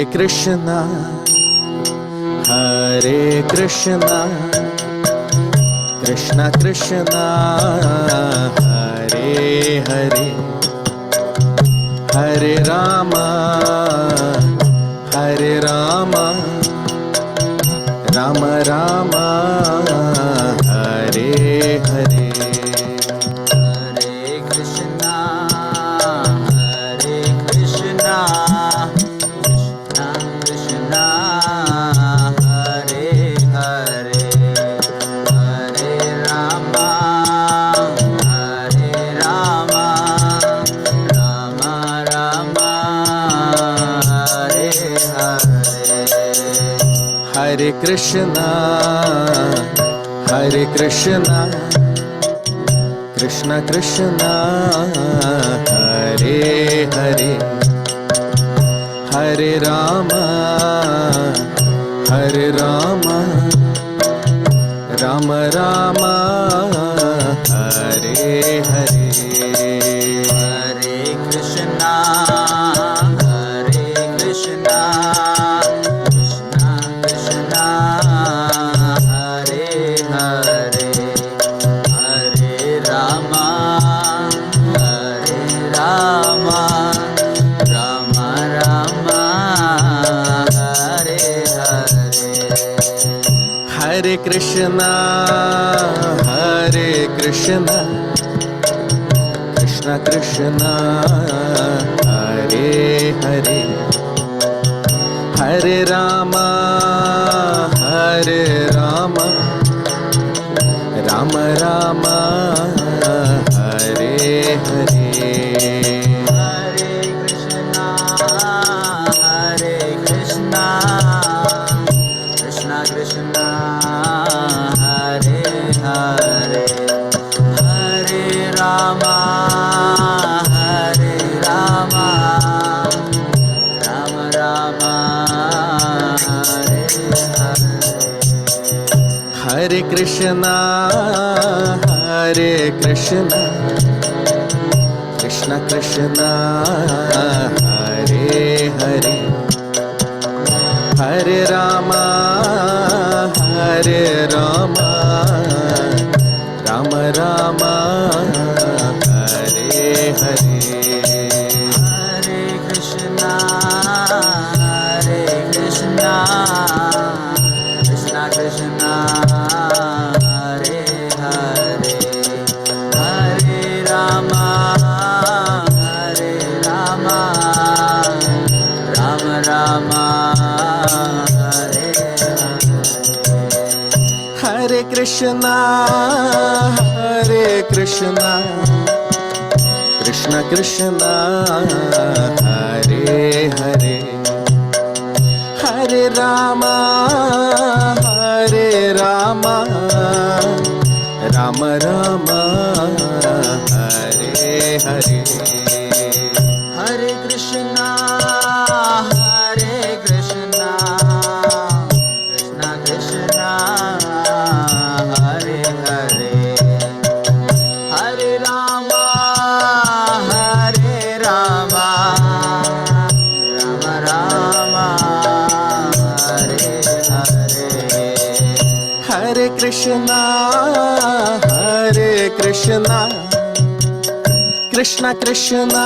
Krishna, Hare Krishna, Krishna Krishna, Hare Hare, Hare Rama, Hare Rama, Rama Rama, Hare Hare. Hare Krishna, Hare Krishna, Krishna Krishna, Hare Hare, Hare Rama, Hare Rama, Rama Rama, Hare Hare. Hare Krishna, Hare Krishna, Krishna Krishna, Hare Hare, Hare Rama, Hare Rama, Rama Rama, Hare Hare. Hare Krishna, Hare Krishna, Krishna Krishna, Hare Hare, Hare Rama, Hare Rama, Rama Rama, Hare Hare. Hare Krishna, Hare Krishna, Krishna Krishna, Hare Hare, Hare Rama, Hare Rama, Rama Rama, Hare Hare. Hare Krishna, Hare Krishna, Krishna Krishna, Hare Hare, Hare Rama, Hare Rama, Rama Rama, Hare Hare. Hare Krishna, Hare Krishna, Krishna Krishna, Hare Hare, Hare Rama, Hare Rama, Rama Rama, Hare Hare. Hare Krishna, Hare Krishna, Krishna Krishna,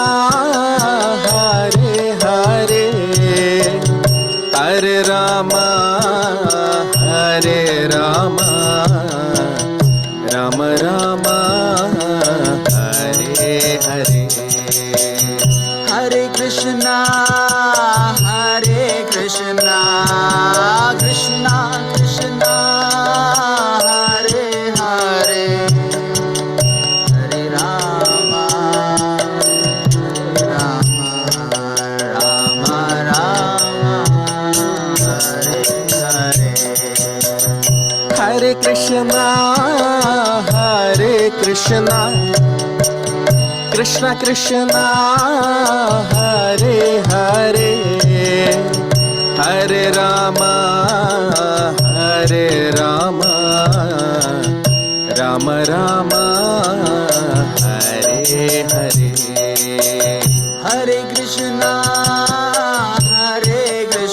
Hare Hare, Hare Rama, Hare Rama, Rama Rama, Hare Hare. Hare Krishna, Hare Krishna, Krishna Krishna, Hare Hare, Hare Rama, Rama Rama, Hare Hare. Hare Krishna, Hare Krishna, Krishna Krishna, Hare Hare, Hare Rama, Hare Rama, Rama Rama, Hare Hare. Hare Krishna, Hare Krishna,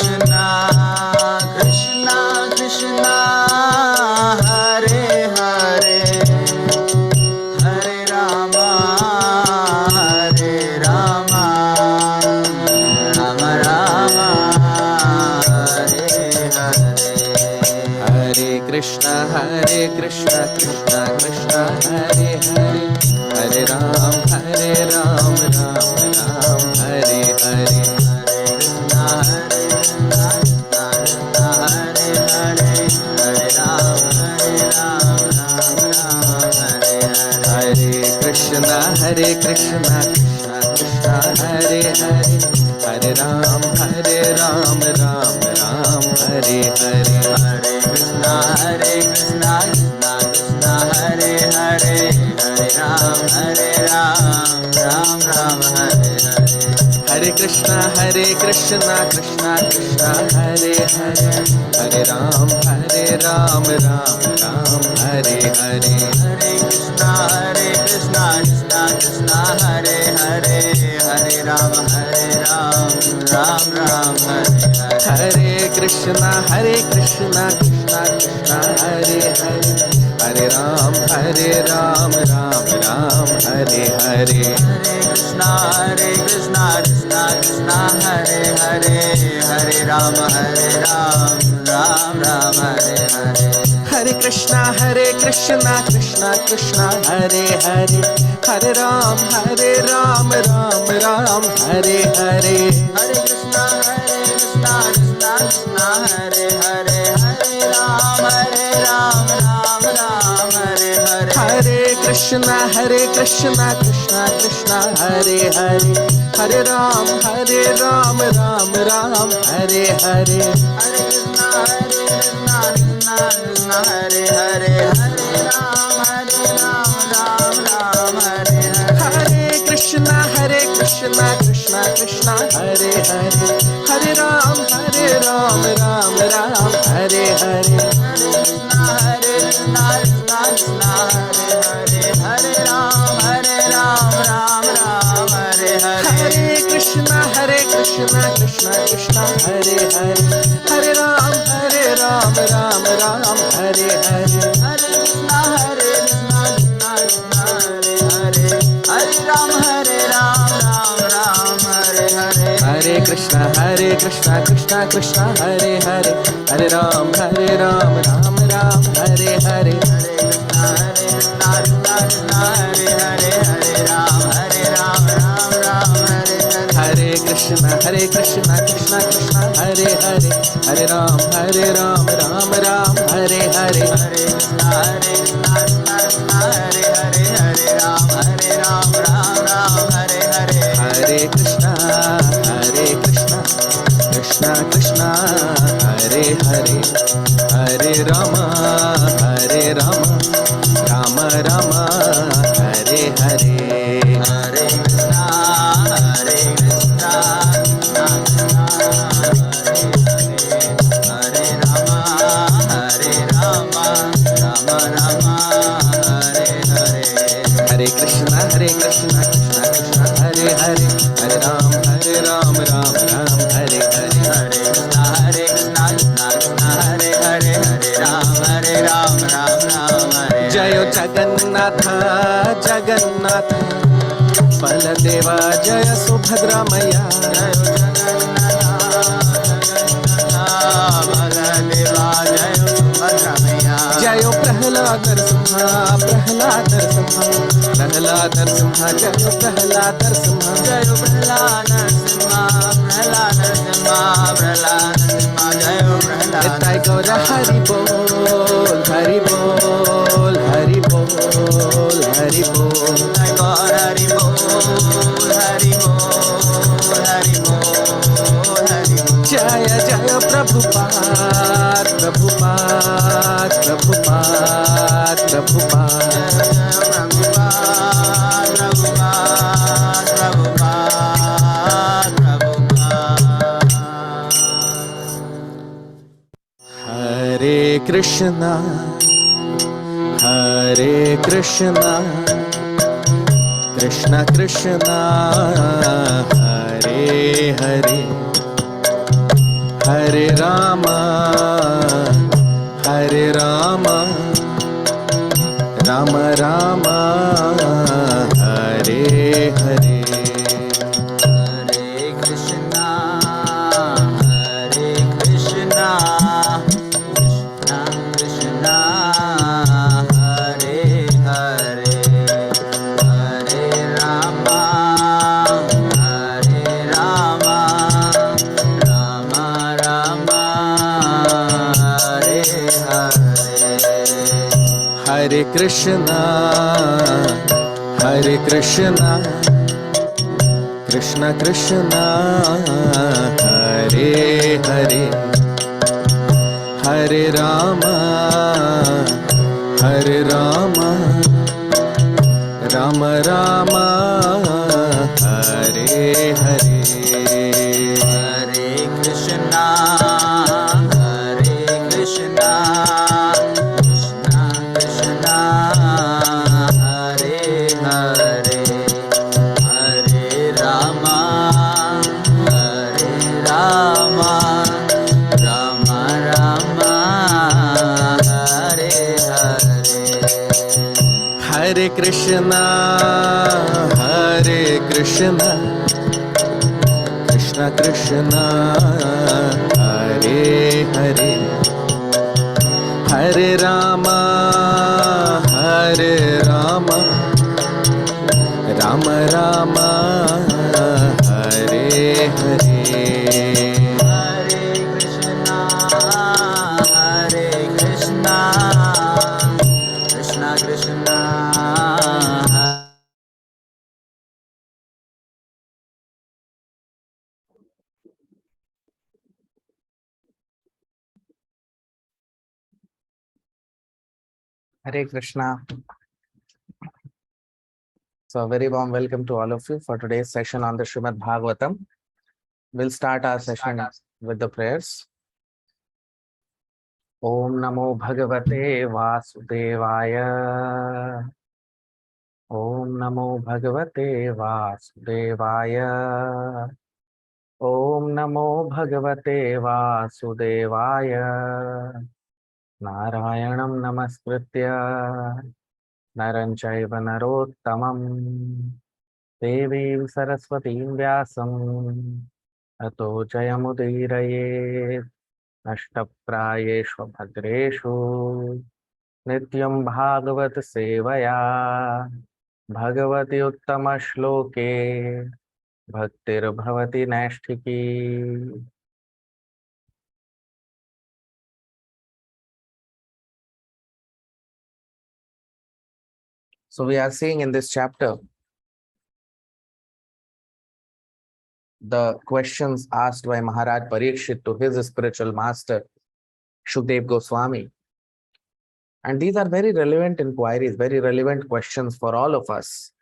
Krishna Krishna Krishna Hare Hare, हरे राम राम राम हरे हरे। हरे कृष्ण कृष्ण कृष्ण हरे हरे, हरे राम राम राम हरे हरे। हरे कृष्णा कृष्ण कृष्ण हरे हरे, हरे राम राम राम हरे हरे। हरे कृष्ण कृष्ण कृष्ण हरे हरे, हरे राम राम राम हरे हरे। हरे कृष्णा कृष्ण कृष्ण हरे हरे, हरे राम राम राम हरे हरे। हरे कृष्ण कृष्ण कृष्ण हरे हरे, हरे राम राम राम हरे हरे। हरे कृष्णा कृष्ण कृष्ण हरे हरे, हरे राम राम राम हरे हरे। हरे कृष्ण कृष्ण कृष्ण हरे हरे, हरे राम राम राम हरे हरे। हरे कृष्णा कृष्ण कृष्ण हरे हरे, हरे राम राम राम हरे हरे। हरे कृष्ण कृष्ण कृष्ण हरे हरे, हरे राम राम राम हरे हरे। हरे कृष्णा कृष्ण कृष्ण हरे हरे, हरे राम राम राम हरे हरे। हरे कृष्ण कृष्ण कृष्ण हरे हरे, हरे राम राम राम हरे हरे। हरे कृष्णा कृष्ण कृष्ण हरे हरे, हरे राम राम राम हरे हरे। हरे कृष्ण कृष्ण कृष्ण हरे हरे, हरे राम राम राम हरे हरे। हरे कृष्णा कृष्ण कृष्ण हरे हरे, हरे राम राम हरे हरे। हरे कृष्ण कृष्ण कृष्ण हरे हरे, हरे राम राम राम हरे हरे। हरे कृष्णा कृष्ण कृष्ण हरे हरे, हरे राम राम राम हरे हरे। हरे कृष्ण कृष्ण कृष्ण हरे हरे, हरे राम राम हरे हरे। हरे कृष्णा कृष्ण कृष्ण हरे हरे, हरे राम राम हरे हरे। हरे कृष्ण कृष्ण कृष्ण हरे हरे, हरे राम राम राम हरे हरे। हरे कृष्णा कृष्ण कृष्ण हरे राम राम राम हरे हरे। हरे कृष्ण कृष्ण कृष्ण हरे हरे, हरे राम राम राम हरे हरे। हरे कृष्णा कृष्ण कृष्ण हरे हरे, हरे राम राम हरे। जय जगन्नाथ जगन्नाथ बलदेवा, जय सुभद्रा मैया। जय जगन्नाथ बलदेवा, जय सुभद्रा मैया। जय प्रहलाद नरसिंह प्रहलाद नरसिंह प्रहलाद नरसिंह, जय प्रहलाद नरसिंह। जय प्रहलाद नरसिंह प्रहलाद नरसिंह प्रहलाद नरसिंह, जय प्रहलाद। निताय गौर हरि बोल हरि बोल हरि बोल हरि बोल। जय गौर हरि बोल हरि बोल हरि बोल हरि बोल। जय जय प्रभुपाद प्रभुपाद प्रभुपाद प्रभुपाद। प्रभुपाद प्रभुपाद प्रभुपाद प्रभुपाद। हरे कृष्णा कृष्ण कृष्ण हरे हरे, हरे राम राम राम हरे हरे। हरे Krishna Krishna Krishna Hare Krishna, Hare Krishna, Krishna Krishna, Hare Hare, Hare Rama, Hare Rama, Rama Rama, Hare Hare. Hare Krishna, Hare Krishna, Krishna Krishna, Hare Hare, Hare Rama, Hare Rama, Rama Rama, Hare Hare. Hare Krishna, Hare Krishna, Krishna Krishna, Hare Hare, Hare Rama, Hare Rama, Rama Rama, Hare Hare. Hare Krishna, Hare Krishna, Krishna Krishna, Hare Krishna. So, a very warm welcome to all of you for today's session on the Srimad Bhagavatam. We'll start our session with the prayers. Om Namo Bhagavate Vasudevaya. Om Namo Bhagavate Vasudevaya. Om Namo Bhagavate Vasudevaya. Narayanam Namaskritya Naram Chaiva Narottamam Devim Saraswatim Vyasam Ato Jayamudiraye Nashtaprayeshu Bhadreshu Nityam Bhagavat Sevaya Bhagavati Uttama Shloke Bhaktir Bhavati Nashtiki. So we are seeing in this chapter the questions asked by Maharaj Parikshit to his spiritual master, Shukdev Goswami. And these are very relevant inquiries, very relevant questions for all of us.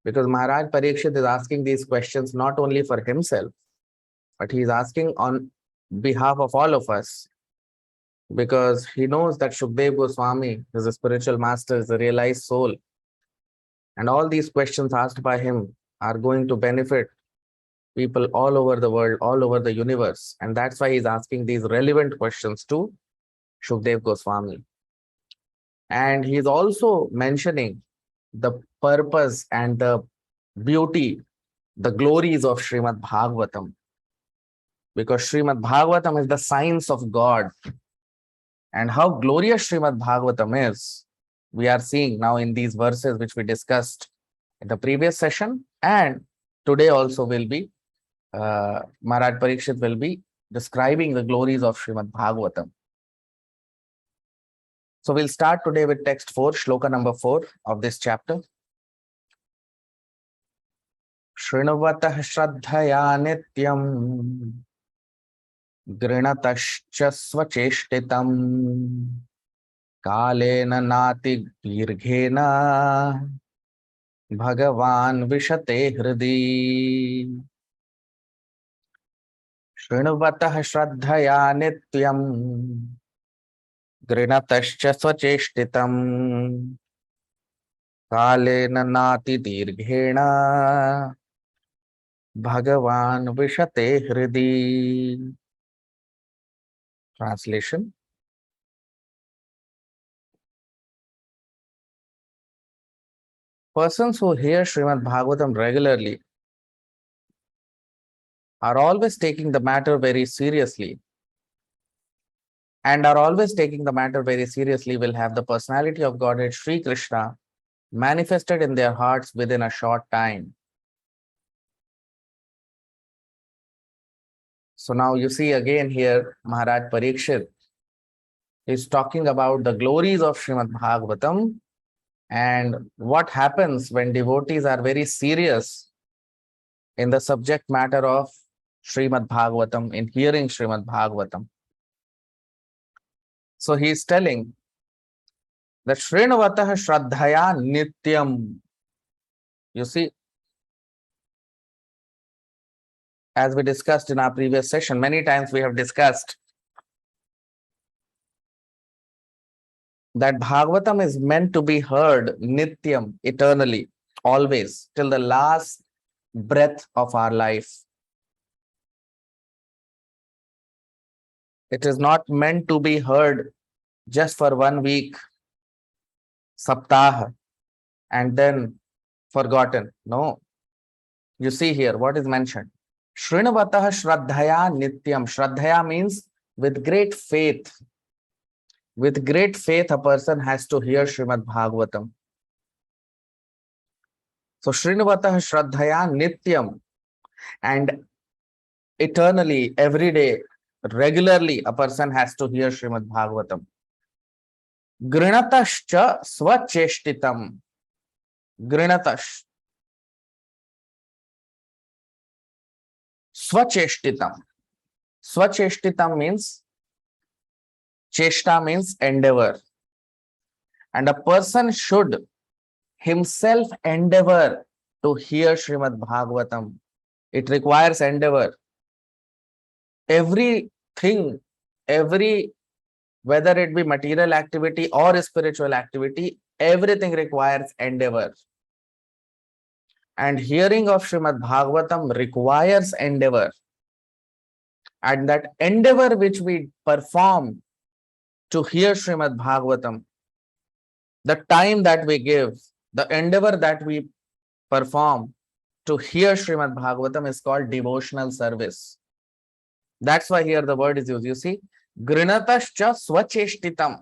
Because Maharaj Parikshit is asking these questions not only for himself, but he is asking on behalf of all of us. Because he knows that Shukdev Goswami, his spiritual master, is a realized soul. And all these questions asked by him are going to benefit people all over the world, all over the universe. And that's why he's asking these relevant questions to Shukdev Goswami. And he's also mentioning the purpose and the beauty, the glories of Srimad Bhagavatam. Because Srimad Bhagavatam is the science of God. And how glorious Srimad Bhagavatam is, we are seeing now in these verses which we discussed in the previous session. And today also will be Maharaj Parikshit will be describing the glories of Srimad Bhagavatam. So we'll start today with text 4, shloka number 4 of this chapter. Shrinuvatah shraddhaya nityam grinatascha svacheshtitam kalena nati dirghena bhagavan vishate hridi. Shrinuvatah shraddhaya nityam grinatascha svacheshtitam kalena nati dirghena bhagavan vishate hridi. Translation. Persons who hear Srimad Bhagavatam regularly are always taking the matter very seriously, and are always taking the matter very seriously will have the personality of Godhead Sri Krishna manifested in their hearts within a short time. So now you see again here Maharaj Parikshit He's talking about the glories of Srimad Bhagavatam and what happens when devotees are very serious in the subject matter of Srimad Bhagavatam, in hearing Srimad Bhagavatam. So he is telling that Srinavatah Shraddhaya Nityam. You see, as we discussed in our previous session, many times we have discussed that Bhagavatam is meant to be heard Nityam, eternally, always, till the last breath of our life. It is not meant to be heard just for 1 week, saptah, and then forgotten. No. You see here what is mentioned. Srinavatah Shraddhaya Nityam. Shraddhaya means with great faith. With great faith, a person has to hear Srimad Bhagavatam. So Srinavatah Shraddhaya Nityam. And eternally, every day, regularly, a person has to hear Srimad Bhagavatam. Grinatascha swacheshtitam. Grinatash. Swacheshtitam. Swacheshtitam means, cheshta means endeavor. And a person should himself endeavor to hear Srimad Bhagavatam. It requires endeavor. Everything, whether it be material activity or spiritual activity, everything requires endeavor. And hearing of Srimad Bhagavatam requires endeavor. And that endeavor which we perform to hear Srimad Bhagavatam, the time that we give, the endeavor that we perform to hear Srimad Bhagavatam is called devotional service. That's why here the word is used. You see, Grinatascha swacheshtitam.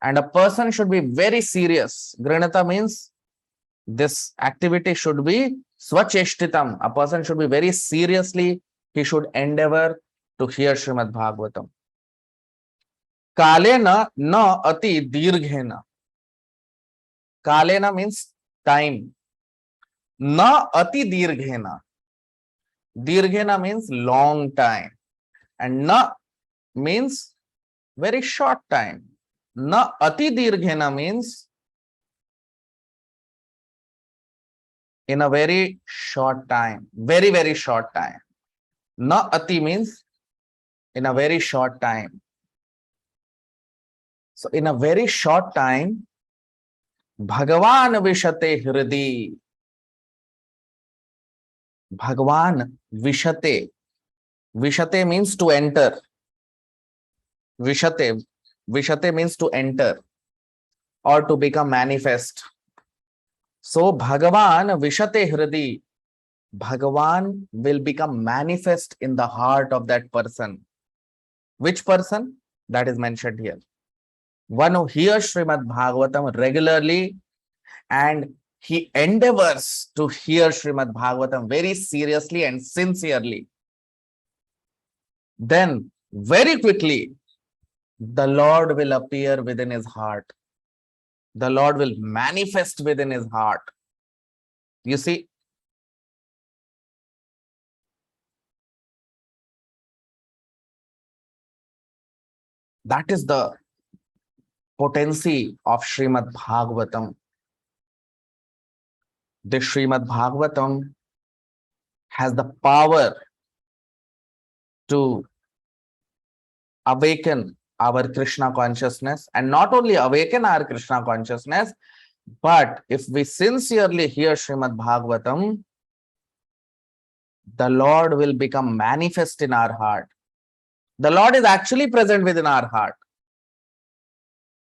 And a person should be very serious. Grinata means this activity should be swacheshtitam. A person should be very seriously, he should endeavor to hear Srimad Bhagavatam. Kalena na ati dirghena. Kalena means time. Na ati dirghena. Dirghena means long time. And na means very short time. Na ati dirghena means in a very short time. Very, very short time. Na ati means in a very short time. So in a very short time, Bhagavan Vishate Hridi. Bhagavan Vishate. Vishate means to enter. Vishate. Vishate means to enter or to become manifest. So Bhagavan Vishate Hridi. Bhagavan will become manifest in the heart of that person. Which person? That is mentioned here. One who hears Srimad Bhagavatam regularly and he endeavors to hear Srimad Bhagavatam very seriously and sincerely. Then very quickly, the Lord will appear within his heart. The Lord will manifest within his heart. You see, that is the potency of Srimad Bhagavatam. The Srimad Bhagavatam has the power to awaken our Krishna consciousness, and not only awaken our Krishna consciousness, but if we sincerely hear Srimad Bhagavatam, the Lord will become manifest in our heart. The Lord is actually present within our heart.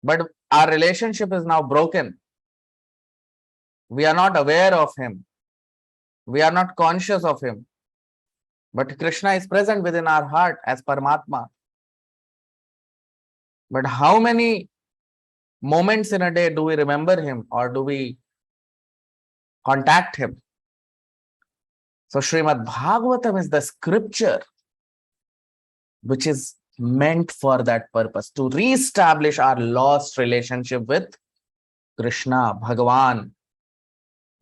But our relationship is now broken. We are not aware of him. We are not conscious of him. But Krishna is present within our heart as Paramatma. But how many moments in a day do we remember him or do we contact him? So Srimad Bhagavatam is the scripture which is meant for that purpose, to reestablish our lost relationship with Krishna, Bhagavan.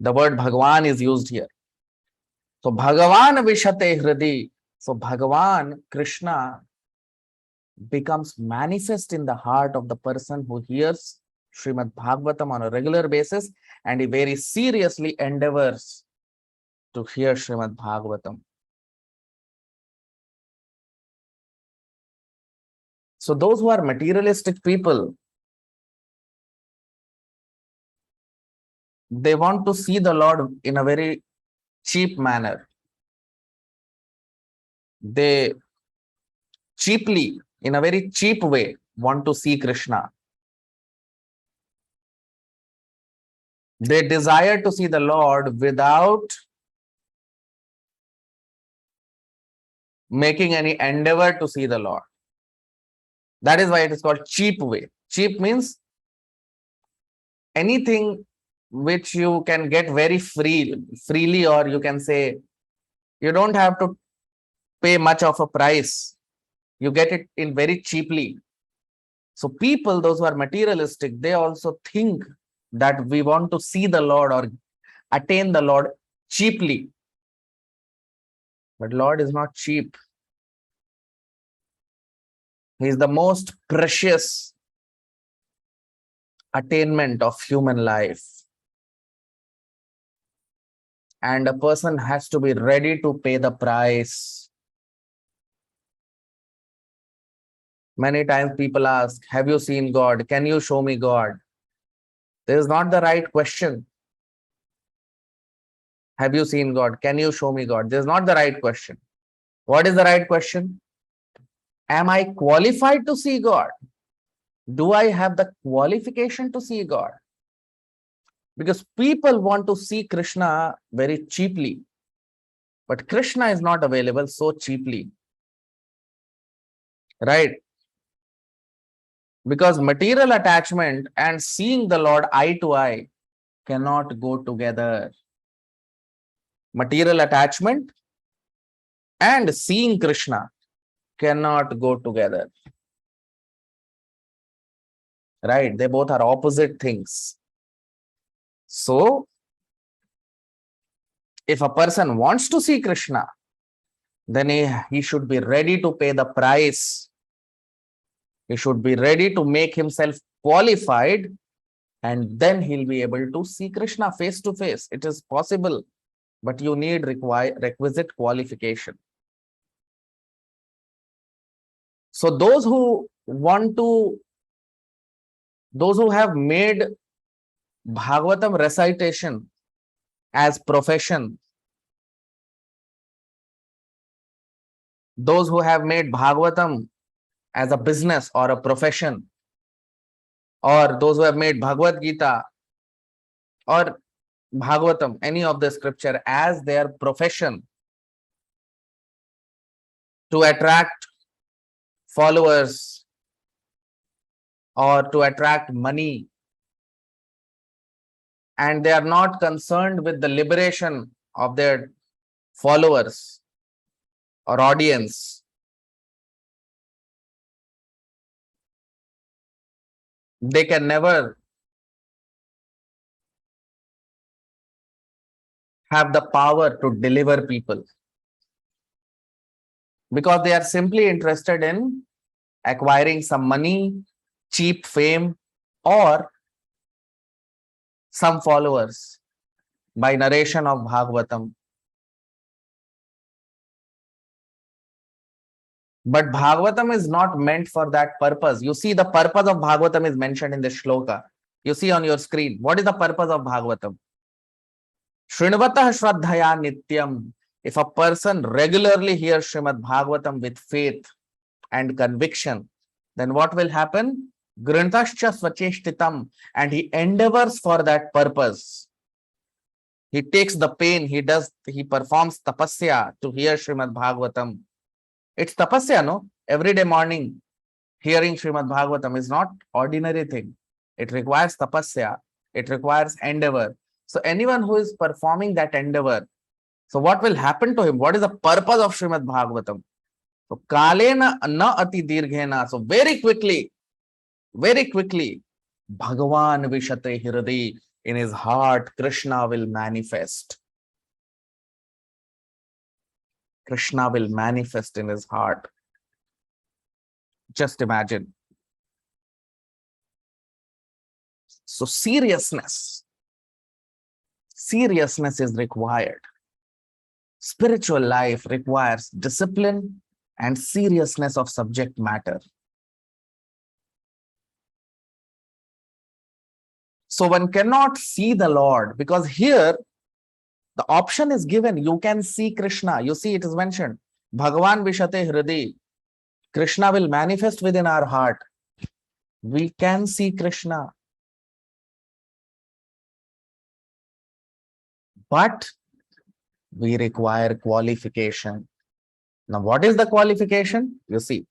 The word Bhagavan is used here. So Bhagavan Vishate Hridi. So Bhagavan, Krishna, becomes manifest in the heart of the person who hears Srimad Bhagavatam on a regular basis, and he very seriously endeavors to hear Srimad Bhagavatam. So those who are materialistic people, they want to see the Lord in a very cheap manner. They cheaply, in a very cheap way, want to see Krishna. They desire to see the Lord without making any endeavor to see the Lord. That is why it is called cheap way. Cheap means anything which you can get very freely, or you can say you don't have to pay much of a price. You get it in very cheaply. So people, those who are materialistic, they also think that we want to see the Lord or attain the Lord cheaply. But Lord is not cheap. He is the most precious attainment of human life. And a person has to be ready to pay the price. Many times people ask, have you seen God? Can you show me God? This is not the right question. Have you seen God? Can you show me God? This is not the right question. What is the right question? Am I qualified to see God? Do I have the qualification to see God? Because people want to see Krishna very cheaply, but Krishna is not available so cheaply, right? Because material attachment and seeing the Lord eye to eye cannot go together. Material attachment and seeing Krishna cannot go together, right? They both are opposite things. So, if a person wants to see Krishna, then he should be ready to pay the price. He should be ready to make himself qualified, and then he'll be able to see Krishna face to face. It is possible, but you need requisite qualification. So those who have made Bhagavatam recitation as profession, those who have made Bhagavatam as a business or a profession, or those who have made Bhagavad Gita or Bhagavatam, any of the scripture, as their profession to attract followers or to attract money, and they are not concerned with the liberation of their followers or audience, they can never have the power to deliver people, because they are simply interested in acquiring some money, cheap fame, or some followers by narration of Bhagavatam. But Bhagavatam is not meant for that purpose. You see, the purpose of Bhagavatam is mentioned in the shloka. You see on your screen. What is the purpose of Bhagavatam? Shrinvatah Shraddhaya Nityam. If a person regularly hears Srimad Bhagavatam with faith and conviction, then what will happen? Grantascha Swacheshtitam, and he endeavors for that purpose. He takes the pain, he performs tapasya to hear Srimad Bhagavatam. It's tapasya, no? Every day morning, hearing Srimad Bhagavatam is not ordinary thing. It requires tapasya. It requires endeavor. So anyone who is performing that endeavor, so what will happen to him? What is the purpose of Srimad Bhagavatam? So kalena na ati dirghena. So very quickly, Bhagavan Vishate Hiradi, in his heart, Krishna will manifest. Krishna will manifest in his heart. Just imagine. So seriousness is required. Spiritual life requires discipline and seriousness of subject matter. So one cannot see the Lord, because here the option is given. You can see Krishna. You see, it is mentioned, Bhagavan Vishate Hridi. Krishna will manifest within our heart. We can see Krishna. But we require qualification. Now, what is the qualification? You see,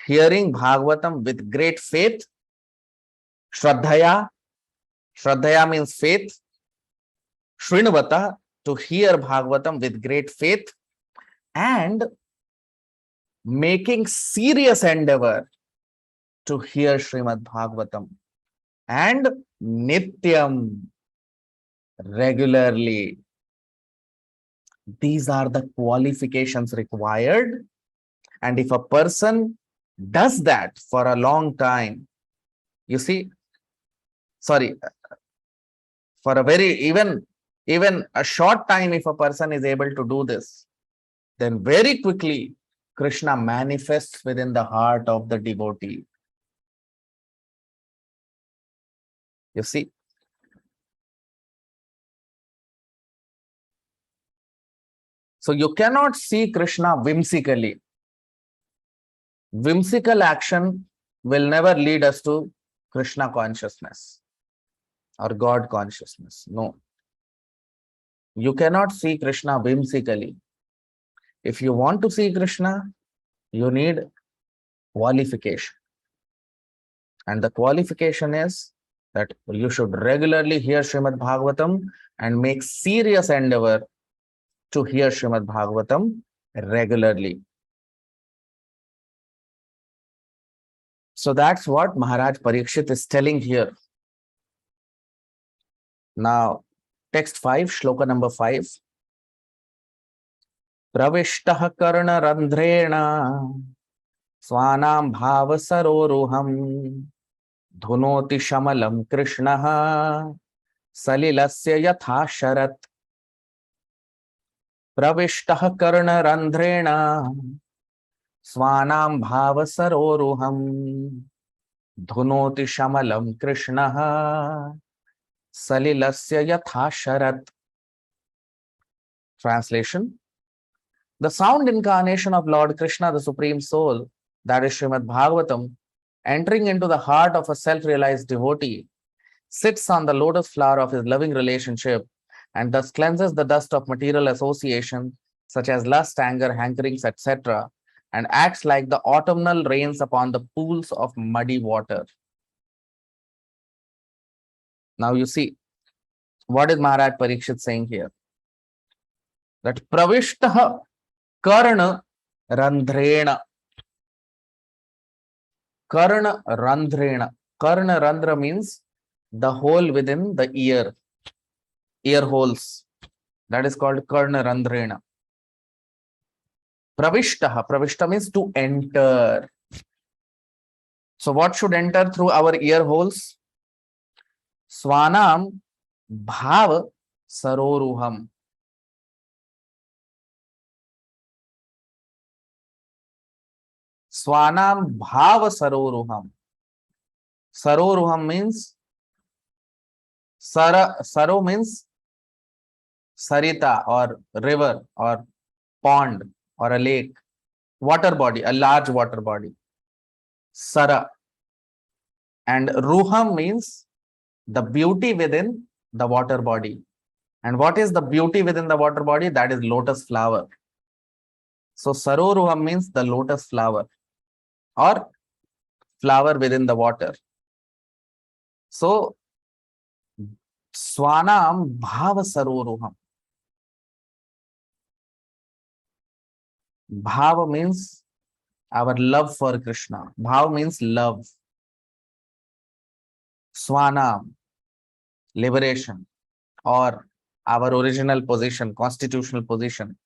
hearing Bhagavatam with great faith, Shraddhaya. Shraddhaya means faith. Shrinvata, to hear Bhagavatam with great faith, and making serious endeavor to hear Srimad Bhagavatam, and Nityam, regularly. These are the qualifications required. And if a person does that for a long time, you see, sorry, for a very, even a short time, if a person is able to do this, then very quickly Krishna manifests within the heart of the devotee. You see? So you cannot see Krishna whimsically. Whimsical action will never lead us to Krishna consciousness or God consciousness. No. You cannot see Krishna whimsically. If you want to see Krishna, you need qualification. And the qualification is that you should regularly hear Srimad Bhagavatam and make serious endeavor to hear Srimad Bhagavatam regularly. So that's what Maharaj Parikshit is telling here. Now, text 5, shloka number 5. Pravishtah karna randhrena swanam bhava saroruham dhunoti shamalam krishnaha salilasya yatha sharat. Pravishtah karna randhrena swanam bhava saroruham dhunoti shamalam krishnaha salilasya yatha sharat. Translation: the sound incarnation of Lord Krishna, the Supreme Soul, that is Srimad Bhagavatam, entering into the heart of a self-realized devotee, sits on the lotus flower of his loving relationship and thus cleanses the dust of material association, such as lust, anger, hankerings, etc., and acts like the autumnal rains upon the pools of muddy water. Now you see, what is Maharaj Parikshit saying here? That Pravishtah Karna Randhrena. Karna Randhrena. Karna Randhra means the hole within the ear holes. That is called Karna Randhrena. Pravishta means to enter. So what should enter through our ear holes? Swanam Bhav Saroruham. Swanam Bhav Saroruham. Saroruham means Saro means Sarita or river or pond or a lake, water body, a large water body. Sara. And Ruham means the beauty within the water body. And what is the beauty within the water body? That is lotus flower. So Saroruham means the lotus flower or flower within the water. So Swanam Bhava Saroruham. Bhava means our love for Krishna. Bhav means love. Swanam, liberation, or our original position, constitutional position.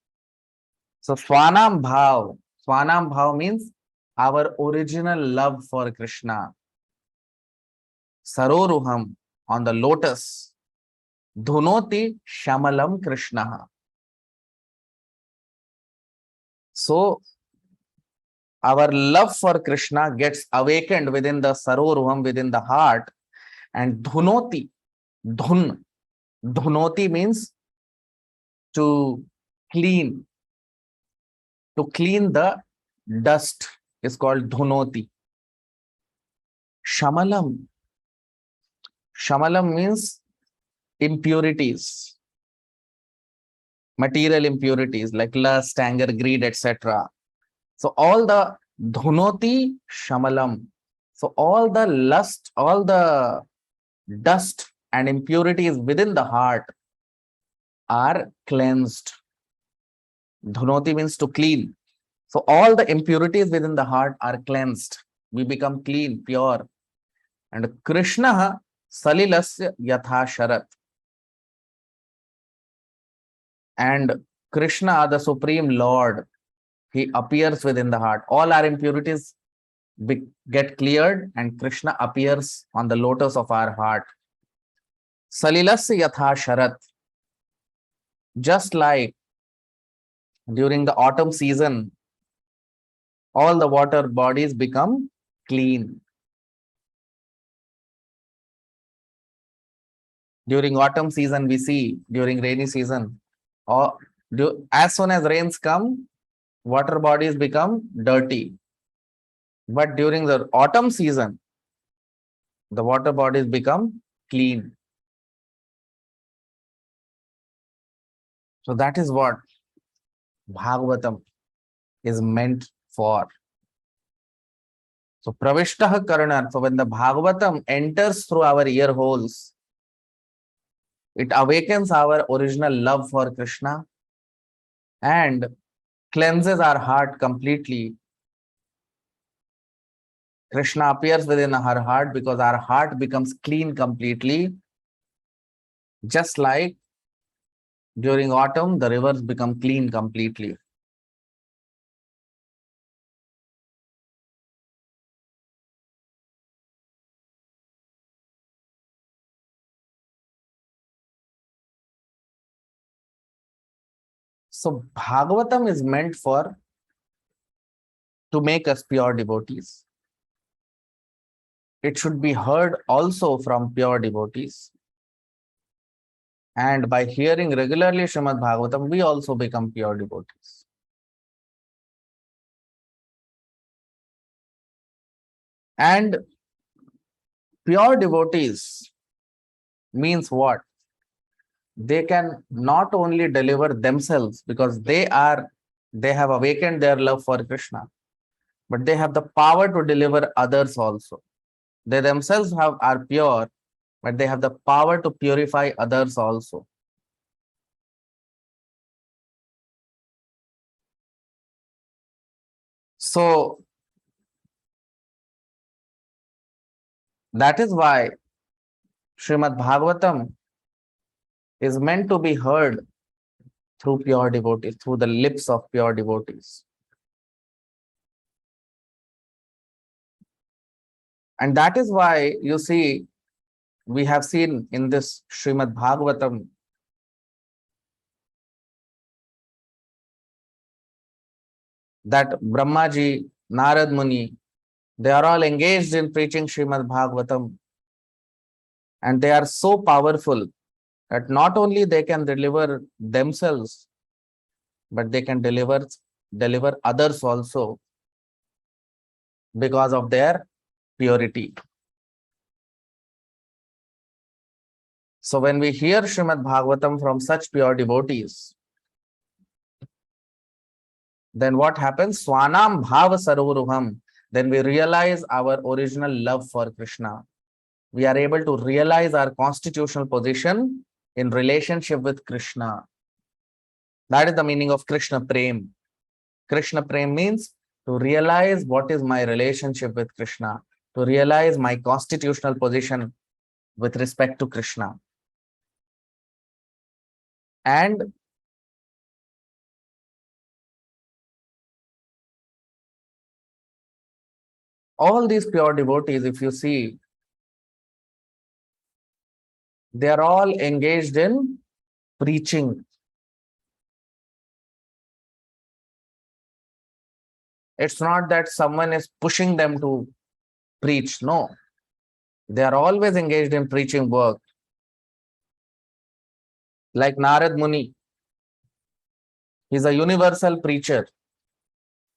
So Swanam Bhav means our original love for Krishna. Saroruham, on the lotus. Dhunoti Shamalam Krishna. So our love for Krishna gets awakened within the Saroruham, within the heart, and Dhunoti, Dhunoti means to clean, the dust is called Dhunoti. Shamalam means impurities, material impurities like lust, anger, greed, etc. So all the Dhunoti Shamalam. So all the lust, all the dust and impurities within the heart are cleansed. Dhunoti means to clean. So all the impurities within the heart are cleansed. We become clean, pure. And Krishna Salilasya Yatha Sharat. And Krishna, the Supreme Lord, he appears within the heart. All our impurities get cleared, and Krishna appears on the lotus of our heart. Salilasya Yatha Sharat. Just like during the autumn season, all the water bodies become clean. During autumn season, we see, during rainy season, or as soon as rains come, water bodies become dirty. But during the autumn season, the water bodies become clean. So that is what Bhagavatam is meant for. So Pravishtah Karana, so when the Bhagavatam enters through our ear holes, it awakens our original love for Krishna and cleanses our heart completely. Krishna appears within our heart because our heart becomes clean completely. Just like during autumn, the rivers become clean completely. So Bhagavatam is meant to make us pure devotees. It should be heard also from pure devotees. And by hearing regularly Srimad Bhagavatam, we also become pure devotees. And pure devotees means what? They can not only deliver themselves because they have awakened their love for Krishna, but they have the power to deliver others also. They themselves are pure, but they have the power to purify others also. So that is why Srimad Bhagavatam is meant to be heard through pure devotees, through the lips of pure devotees. And that is why you see, we have seen in this Srimad Bhagavatam that Brahmaji, Narad Muni, they are all engaged in preaching Srimad Bhagavatam. And they are so powerful that not only they can deliver themselves, but they can deliver others also because of their purity. So when we hear Srimad Bhagavatam from such pure devotees, then what happens? Swanam Bhava Saroruham. Then we realize our original love for Krishna. We are able to realize our constitutional position in relationship with Krishna. That is the meaning of Krishna Prem. Krishna Prem means to realize what is my relationship with Krishna, to realize my constitutional position with respect to Krishna. And all these pure devotees, if you see, they are all engaged in preaching. It's not that someone is pushing them to preach. No, they are always engaged in preaching work. Like Narad Muni, he's a universal preacher.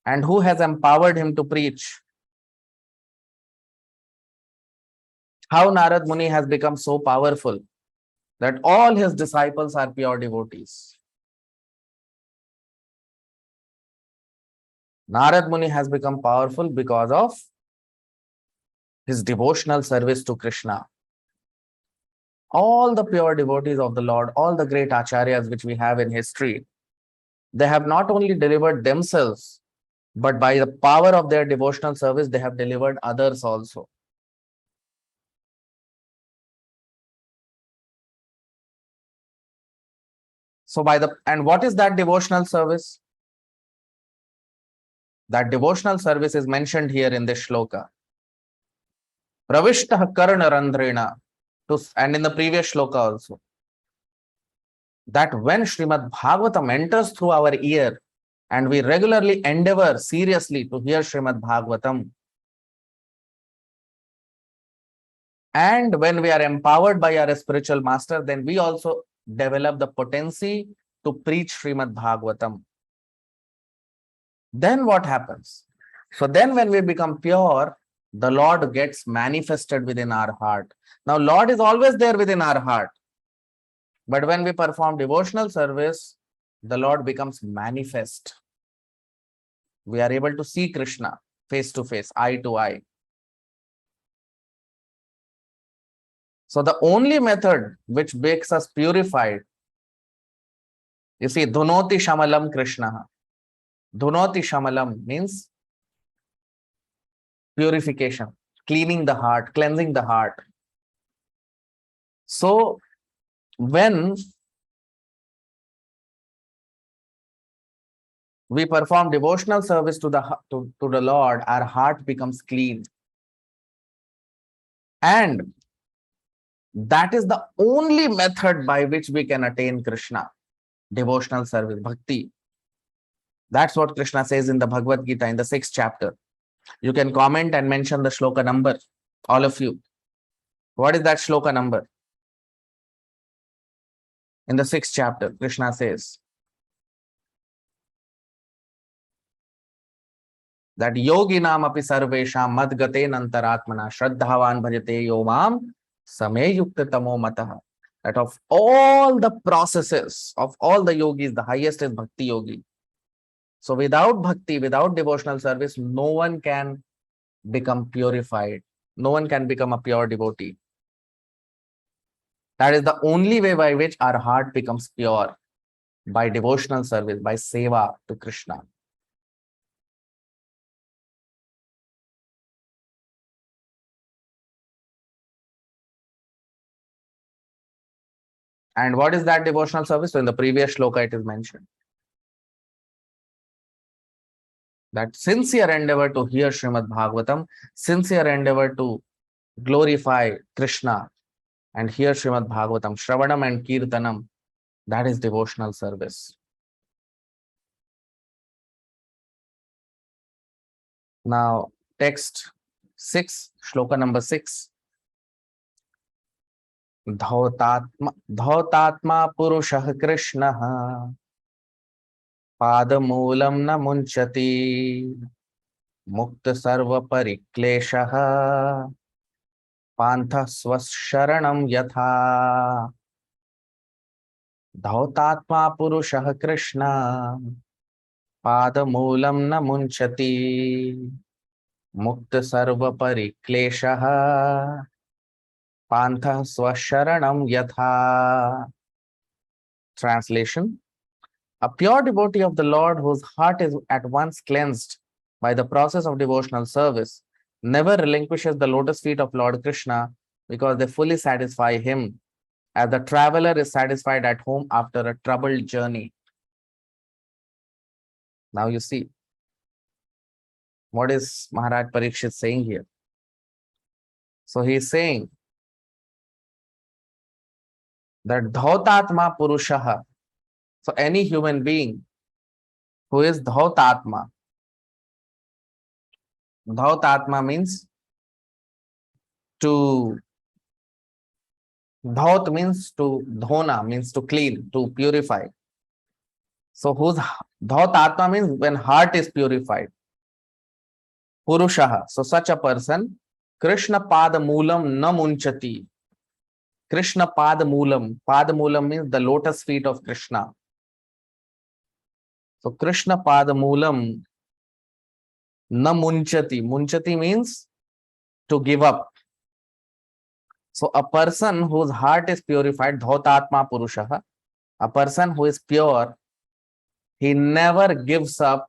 And who has empowered him to preach? How Narad Muni has become so powerful that all his disciples are pure devotees. Narad Muni has become powerful because of his devotional service to Krishna. All the pure devotees of the Lord, all the great acharyas which we have in history, they have not only delivered themselves, but by the power of their devotional service, they have delivered others also. So and what is that devotional service? That devotional service is mentioned here in this shloka. Pravishtah karna randrena, and in the previous shloka also. That when Srimad Bhagavatam enters through our ear, and we regularly endeavor seriously to hear Srimad Bhagavatam, and when we are empowered by our spiritual master, then we also develop the potency to preach Srimad Bhagavatam. Then what happens? So then when we become pure, the Lord gets manifested within our heart. Now, Lord is always there within our heart. But when we perform devotional service, the Lord becomes manifest. We are able to see Krishna face to face, eye to eye. So the only method which makes us purified, you see, Dhunoti Shamalam Krishna. Dhunoti Shamalam means purification, cleaning the heart, cleansing the heart. So when we perform devotional service to the Lord, our heart becomes clean. And that is the only method by which we can attain Krishna. Devotional service, bhakti. That's what Krishna says in the Bhagavad Gita in the 6th chapter. You can comment and mention the shloka number, all of you. What is that shloka number? In the 6th chapter, Krishna says that yoginam api sarvesham madgate nantaratmana shraddhavan bhajate yomam same yukta tamo matah. That of all the processes of all the yogis, the highest is bhakti yogi. So without bhakti, without devotional service, no one can become purified. No one can become a pure devotee. That is the only way by which our heart becomes pure, by devotional service, by seva to Krishna. And what is that devotional service? So in the previous shloka, it is mentioned that sincere endeavor to hear Srimad Bhagavatam, sincere endeavor to glorify Krishna and hear Srimad Bhagavatam, Shravanam and Kirtanam, that is devotional service. Now, text 6, shloka number 6. Dhautatma purushah Krishnah Padamulam na munchati Mukta sarva parikleshah Pantha swasharanam yatha. Dhautatma purushah Krishna Padamulam na munchati Mukta sarva parikleshah Pantha swasharanam yatha. Translation: a pure devotee of the Lord whose heart is at once cleansed by the process of devotional service, never relinquishes the lotus feet of Lord Krishna because they fully satisfy him, as the traveler is satisfied at home after a troubled journey. Now you see, what is Maharaj Parikshit saying here? So he is saying that dhautatma purushaha, so any human being who is dhautatma, dhautatma means to, dhaut means to, dhona means to clean, to purify. So whose dhautatma means when heart is purified. Purushaha, so such a person, Krishna pada moolam na munchati. Krishna pada moolam means the lotus feet of Krishna. So Krishna pada moolam na munchati. Munchati means to give up. So a person whose heart is purified, dhautatma purushaha, a person who is pure, he never gives up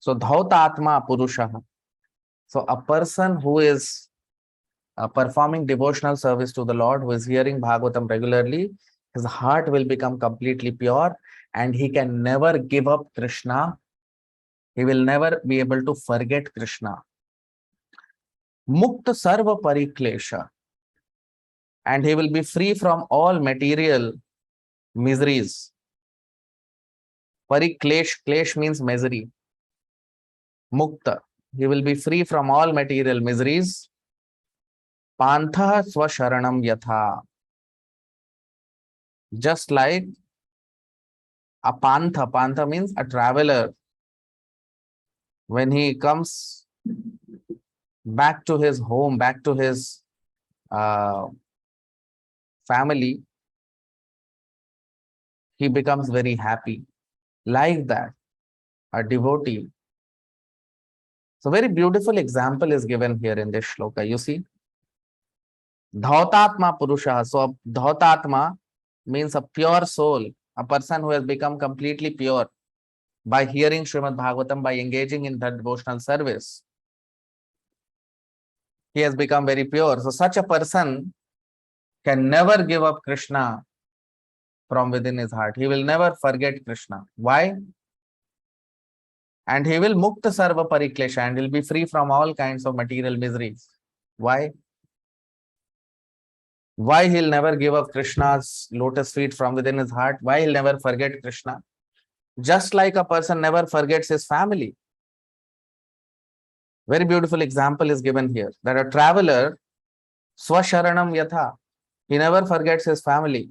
so dhautatma purushaha. So a person who is performing devotional service to the Lord, who is hearing Bhagavatam regularly, his heart will become completely pure and he can never give up Krishna. He will never be able to forget Krishna. Mukta sarva pariklesha. And he will be free from all material miseries. Pariklesh, klesh means misery. Mukta, he will be free from all material miseries. Pantha swasharanam yatha. Just like a pantha means a traveler. When he comes back to his home, back to his family, he becomes very happy. Like that, a devotee. So very beautiful example is given here in this shloka. You see, dhautatma purusha. So dhautatma means a pure soul, a person who has become completely pure by hearing Srimad Bhagavatam, by engaging in that devotional service. He has become very pure. So such a person can never give up Krishna from within his heart. He will never forget Krishna. Why? And he will mukta sarva pariklesha, and will be free from all kinds of material miseries. Why? Why he'll never give up Krishna's lotus feet from within his heart? Why he'll never forget Krishna? Just like a person never forgets his family. Very beautiful example is given here, that a traveler, swasharanam yatha, he never forgets his family.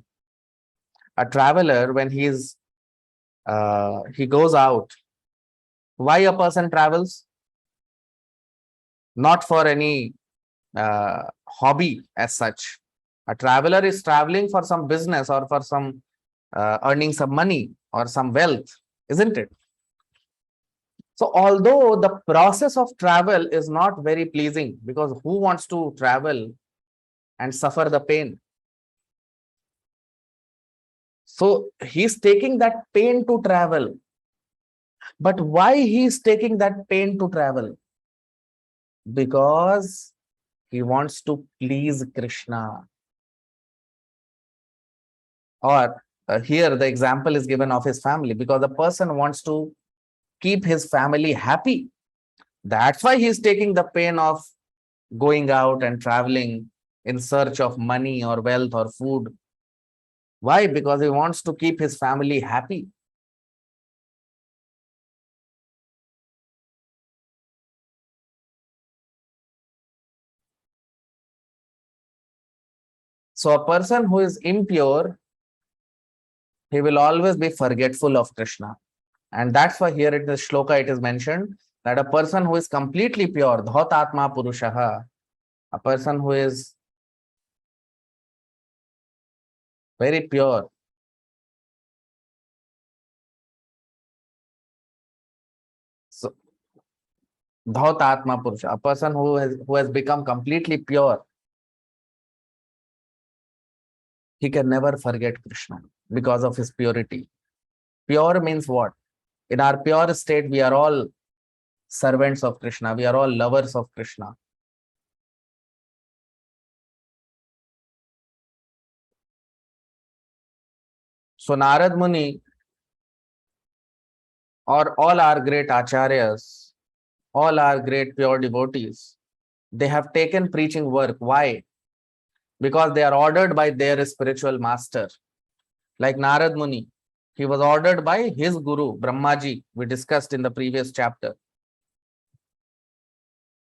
A traveler, when he goes out, why a person travels? Not for any hobby as such. A traveler is traveling for some business or for some earning some money or some wealth, isn't it? So although the process of travel is not very pleasing, because who wants to travel and suffer the pain? So he's taking that pain to travel. But why he's taking that pain to travel? Because he wants to please Krishna. Or here the example is given of his family, because the person wants to keep his family happy. That's why he's taking the pain of going out and traveling in search of money or wealth or food. Why? Because he wants to keep his family happy. So a person who is impure, he will always be forgetful of Krishna. And that's why here in the shloka it is mentioned that a person who is completely pure, dhautatma purushaha, a person who is very pure, so dhautatma purusha, a person who has become completely pure, he can never forget Krishna because of his purity. Pure means what? In our pure state, we are all servants of Krishna. We are all lovers of Krishna. So Narad Muni or all our great acharyas, all our great pure devotees, they have taken preaching work. Why? Because they are ordered by their spiritual master. Like Narad Muni, he was ordered by his guru, Brahmaji, we discussed in the previous chapter.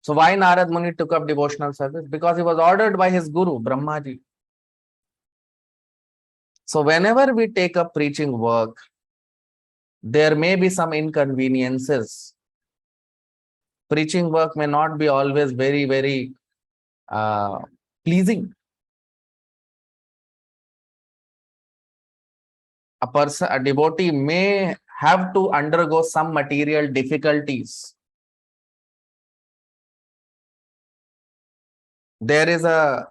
So why Narad Muni took up devotional service? Because he was ordered by his guru, Brahmaji. So whenever we take up preaching work, there may be some inconveniences. Preaching work may not be always very pleasing. A devotee may have to undergo some material difficulties. There is a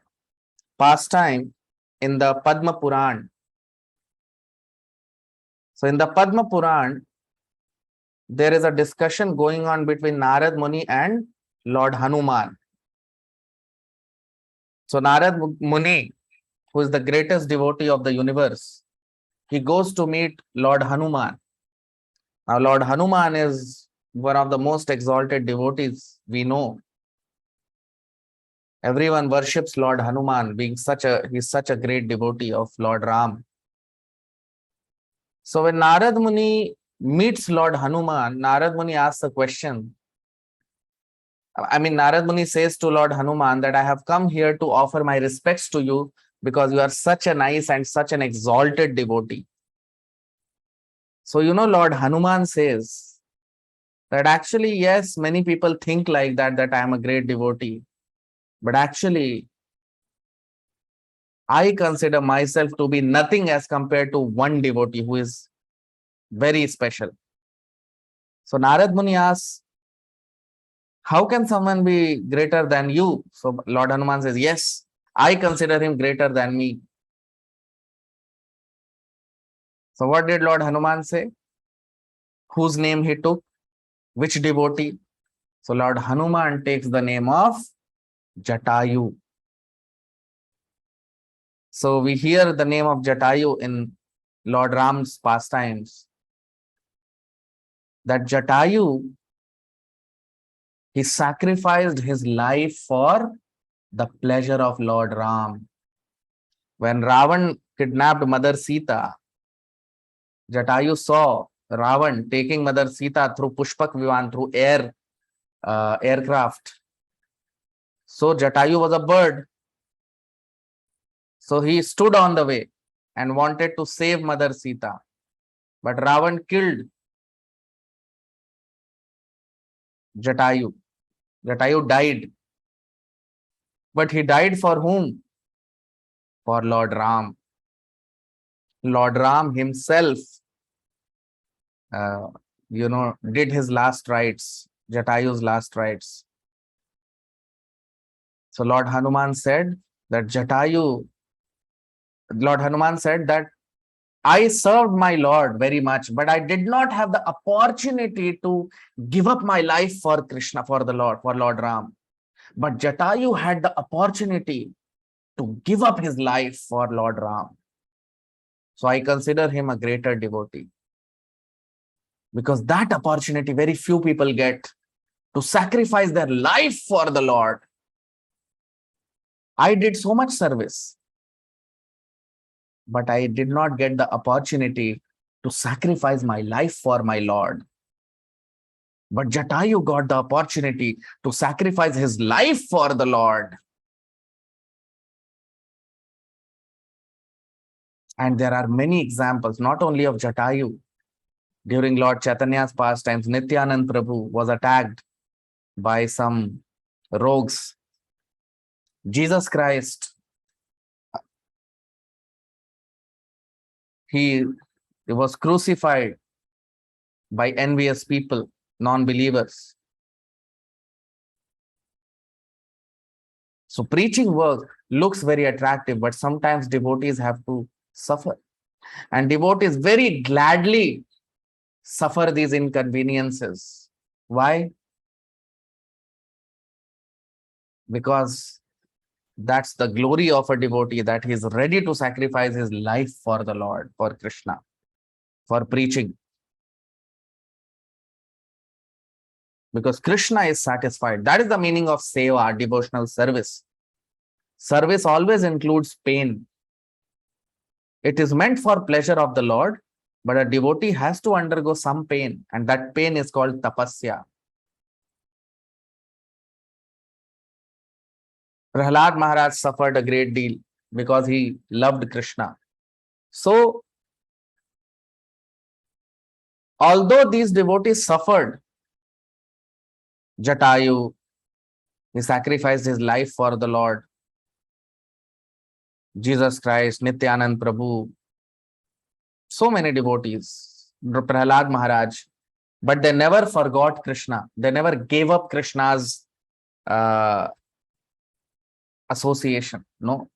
pastime in the Padma Puran. So in the Padma Puran, there is a discussion going on between Narad Muni and Lord Hanuman. So Narad Muni, who is the greatest devotee of the universe, he goes to meet Lord Hanuman. Now Lord Hanuman is one of the most exalted devotees we know. Everyone worships Lord Hanuman, he's such a great devotee of Lord Ram. So when Narad Muni meets Lord Hanuman, Narad Muni asks a question. Narad Muni says to Lord Hanuman that I have come here to offer my respects to you because you are such a nice and such an exalted devotee. So, Lord Hanuman says that actually, yes, many people think like that I am a great devotee. But actually, I consider myself to be nothing as compared to one devotee who is very special. So Narad Muni asks, how can someone be greater than you? So Lord Hanuman says, yes, I consider him greater than me. So what did Lord Hanuman say? Whose name he took? Which devotee? So Lord Hanuman takes the name of Jatayu. So we hear the name of Jatayu in Lord Ram's pastimes. That Jatayu, he sacrificed his life for the pleasure of Lord Ram. When Ravan kidnapped Mother Sita, Jatayu saw Ravan taking Mother Sita through Pushpak Viman, through aircraft. So Jatayu was a bird. So he stood on the way and wanted to save Mother Sita. But Ravan killed Jatayu. Jatayu died. But he died for whom? For Lord Ram. Lord Ram himself, did his last rites, Jatayu's last rites. So Lord Hanuman said that Lord Hanuman said that I served my Lord very much, but I did not have the opportunity to give up my life for Krishna, for Lord Ram. But Jatayu had the opportunity to give up his life for Lord Ram. So I consider him a greater devotee. Because that opportunity very few people get, to sacrifice their life for the Lord. I did so much service, but I did not get the opportunity to sacrifice my life for my Lord. But Jatayu got the opportunity to sacrifice his life for the Lord. And there are many examples, not only of Jatayu. During Lord Chaitanya's pastimes, Nityanand Prabhu was attacked by some rogues. Jesus Christ, he was crucified by envious people, non-believers. So preaching work looks very attractive, but sometimes devotees have to suffer. And devotees very gladly suffer these inconveniences. Why? Because that's the glory of a devotee, that he is ready to sacrifice his life for the Lord, for Krishna, for preaching. Because Krishna is satisfied. That is the meaning of seva, devotional service. Service always includes pain. It is meant for pleasure of the Lord, but a devotee has to undergo some pain, and that pain is called tapasya. Prahlad Maharaj suffered a great deal because he loved Krishna. So, although these devotees suffered, Jatayu, he sacrificed his life for the Lord. Jesus Christ, Nityanand Prabhu, so many devotees, Prahlad Maharaj, but they never forgot Krishna. They never gave up Krishna's association. No.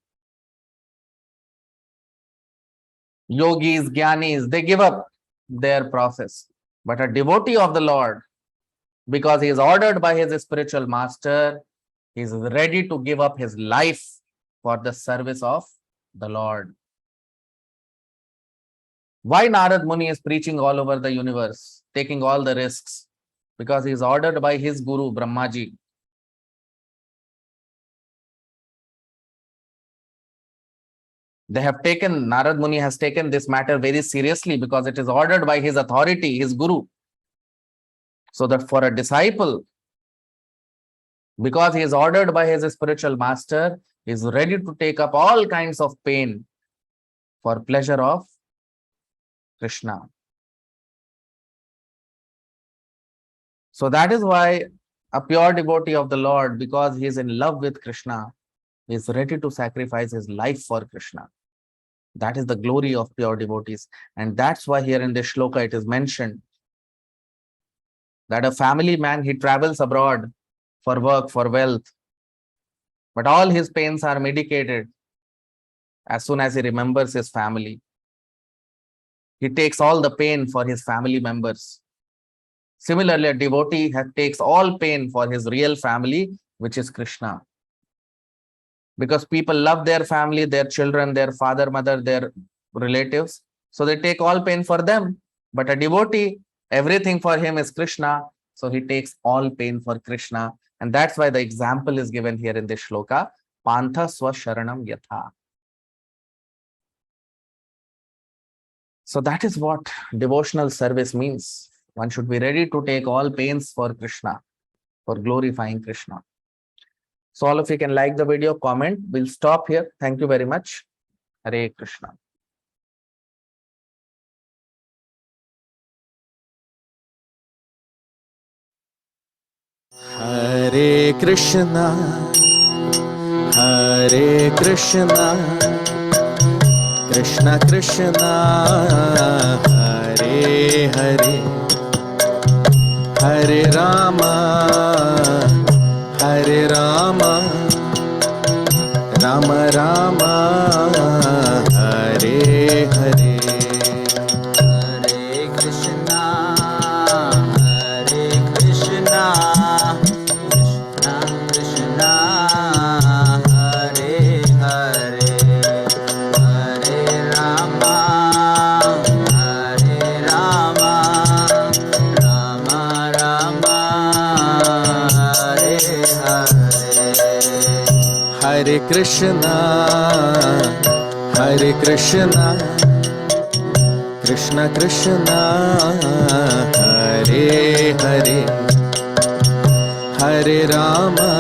Yogis, Jnanis, they give up their process. But a devotee of the Lord, because he is ordered by his spiritual master, he is ready to give up his life for the service of the Lord. Why Narad Muni is preaching all over the universe, taking all the risks? Because he is ordered by his guru, Brahmaji. Narad Muni has taken this matter very seriously because it is ordered by his authority, his guru. So that for a disciple, because he is ordered by his spiritual master, he is ready to take up all kinds of pain for pleasure of Krishna. So that is why a pure devotee of the Lord, because he is in love with Krishna, is ready to sacrifice his life for Krishna. That is the glory of pure devotees. And that's why here in this shloka it is mentioned that a family man, he travels abroad for work, for wealth, but all his pains are medicated as soon as he remembers his family. He takes all the pain for his family members. Similarly, a devotee takes all pain for his real family, which is Krishna. Because people love their family, their children, their father, mother, their relatives. So they take all pain for them. But a devotee, everything for him is Krishna. So he takes all pain for Krishna. And that's why the example is given here in this shloka. Pantha swasharanam yatha. So that is what devotional service means. One should be ready to take all pains for Krishna, for glorifying Krishna. So all of you can like the video, comment. We'll stop here. Thank you very much. Hare Krishna. Hare Krishna, Hare Krishna, Krishna Krishna, Hare Hare, Hare Rama, Hare Rama, Rama Rama, Hare Hare. Hare Krishna, Krishna Krishna, Hare Hare, Hare Rama, Rama Rama, Hare Hare. Hare Krishna, Krishna Krishna, Hare Hare, Hare Rama,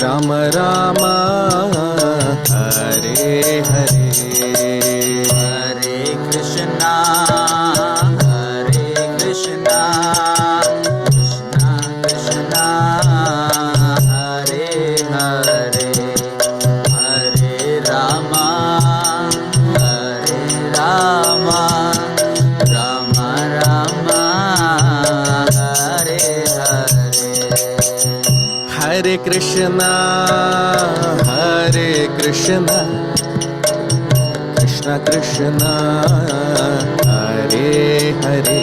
Rama Rama, Hare Hare. Hare Krishna, Krishna Krishna, Hare Hare, Hare Rama, Rama Rama, Hare Hare. Krishna Hare Hare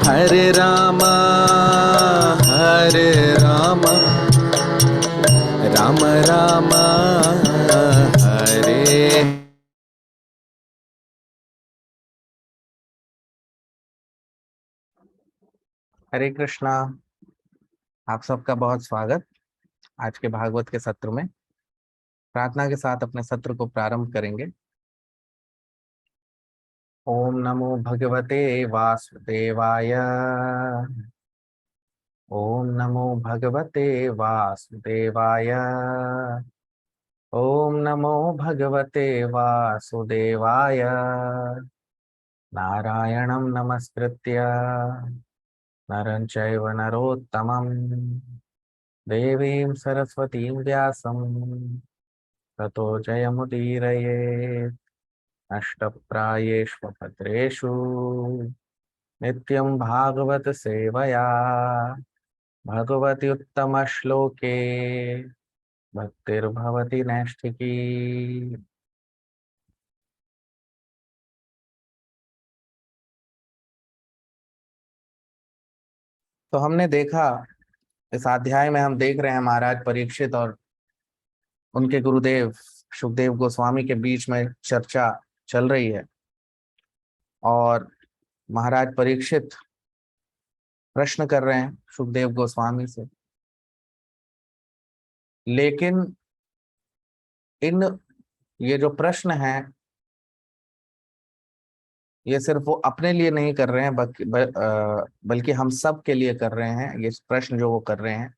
Hare Rama Ram Ram Hare Hare Krishna. आप सबका बहुत स्वागत आज के भागवत के सत्र में। प्रार्थना के साथ अपने सत्र को प्रारंभ करेंगे। ओम नमो भगवते वासुदेवाय। ओम नमो भगवते वासुदेवाय। ओम नमो भगवते वासुदेवाय। नारायणं नमस्कृत्य नरं चैव नरोत्तमं देवीं सरस्वतीं व्यासं ततो जयमुदीरयेत्। नष्टप्रायेषु भद्रेषु नित्यं भागवत सेवया भगवति उत्तमश्लोके भक्तिर्भवति नैष्ठिकी। तो हमने देखा, इस अध्याय में हम देख रहे हैं महाराज परीक्षित और उनके गुरुदेव सुखदेव गोस्वामी के बीच में चर्चा चल रही है और महाराज परीक्षित प्रश्न कर रहे हैं सुखदेव गोस्वामी से। लेकिन ये जो प्रश्न है ये सिर्फ वो अपने लिए नहीं कर रहे हैं बल्कि हम सब के लिए कर रहे हैं। ये प्रश्न जो वो कर रहे हैं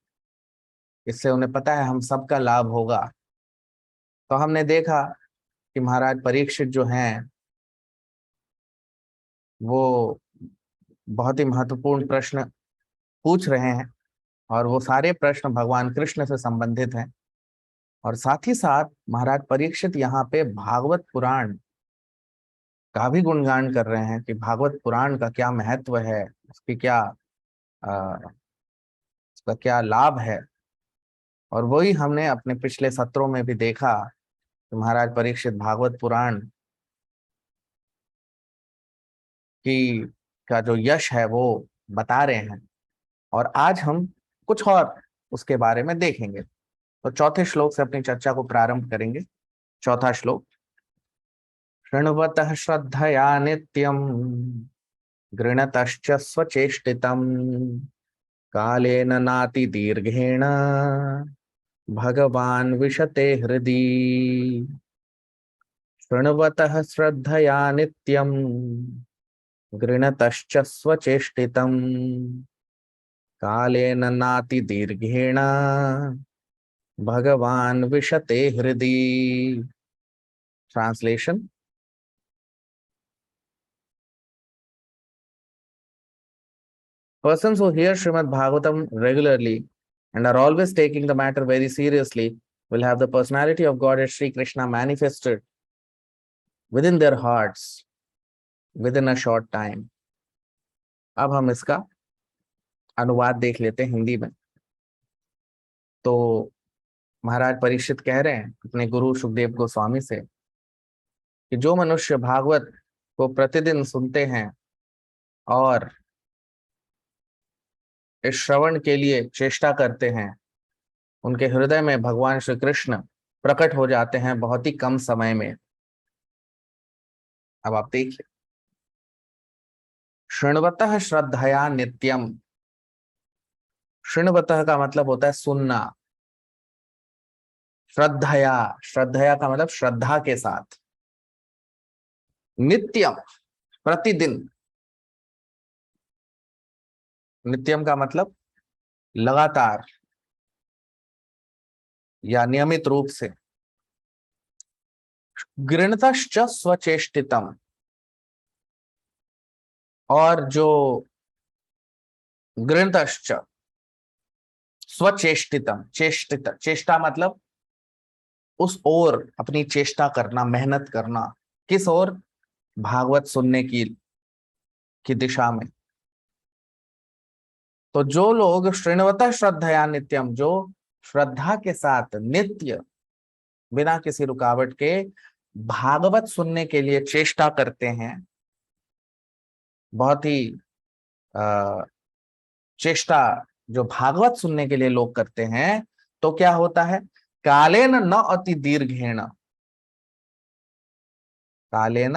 इससे उन्हें पता है हम सबका लाभ होगा। तो हमने देखा कि महाराज परीक्षित जो हैं वो बहुत ही महत्वपूर्ण प्रश्न पूछ रहे हैं और वो सारे प्रश्न भगवान कृष्ण से संबंधित हैं। और साथ ही साथ महाराज परीक्षित यहाँ पे भागवत पुराण का भी गुणगान कर रहे हैं कि भागवत पुराण का क्या महत्व है, उसकी क्या उसका क्या लाभ है। और वही हमने अपने पिछले सत्रों में भी देखा कि महाराज परीक्षित भागवत पुराण की का जो यश है वो बता रहे हैं। और आज हम कुछ और उसके बारे में देखेंगे। तो चौथे श्लोक से अपनी चर्चा को प्रारंभ करेंगे। चौथा श्लोक। शृण्वतः श्रद्धया नित्यं गृणतश्च स्वचेष्टितं कालेन नाति दीर्घेण भगवान् विशते हृदि। शृण्वतः श्रद्धया नित्यं गृणतश्च स्वचेष्टितं कालेन नाति दीर्घेण भगवान् विशते हृदि। Translation. Persons who hear Srimad Bhagavatam regularly and are always taking the matter very seriously will have the personality of Godhead Sri Krishna manifested within their hearts within a short time. अब हम इसका अनुवाद देख लेते हैं हिंदी में। तो महाराज परीक्षित कह रहे हैं अपने गुरु सुखदेव गोस्वामी से कि जो मनुष्य भागवत को प्रतिदिन सुनते हैं और इस श्रवण के लिए चेष्टा करते हैं उनके हृदय में भगवान श्री कृष्ण प्रकट हो जाते हैं बहुत ही कम समय में। अब आप देखिए, शृण्वतः श्रद्धया नित्यम। शृण्वतः का मतलब होता है सुनना। श्रद्धया, श्रद्धया का मतलब श्रद्धा के साथ। नित्यम, प्रतिदिन। नित्यम का मतलब लगातार या नियमित रूप से। गृणतश्च स्वचेष्टितम, और जो गृणतश्च स्वचेष्टितम, चेष्टा मतलब उस ओर अपनी चेष्टा करना, मेहनत करना। किस ओर? भागवत सुनने की दिशा में। तो जो लोग श्रृण्वतः श्रद्धया नित्यम, जो श्रद्धा के साथ नित्य बिना किसी रुकावट के भागवत सुनने के लिए चेष्टा करते हैं, बहुत ही चेष्टा जो भागवत सुनने के लिए लोग करते हैं, तो क्या होता है? कालेन न अति दीर्घेण, कालेन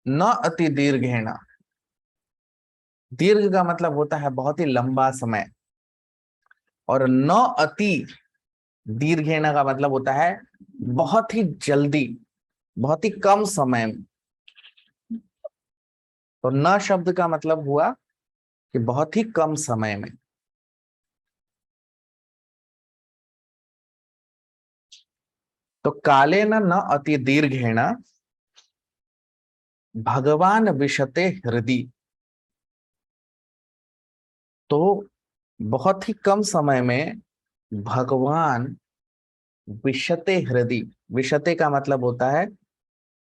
न अति दीर्घेण। दीर्घ का मतलब होता है बहुत ही लंबा समय, और न अति दीर्घेण का मतलब होता है बहुत ही जल्दी, बहुत ही कम समय में। तो न शब्द का मतलब हुआ कि बहुत ही कम समय में। तो कालेन न अति दीर्घेण भगवान विशते हृदि। तो बहुत ही कम समय में भगवान विशते हृदि, विशते का मतलब होता है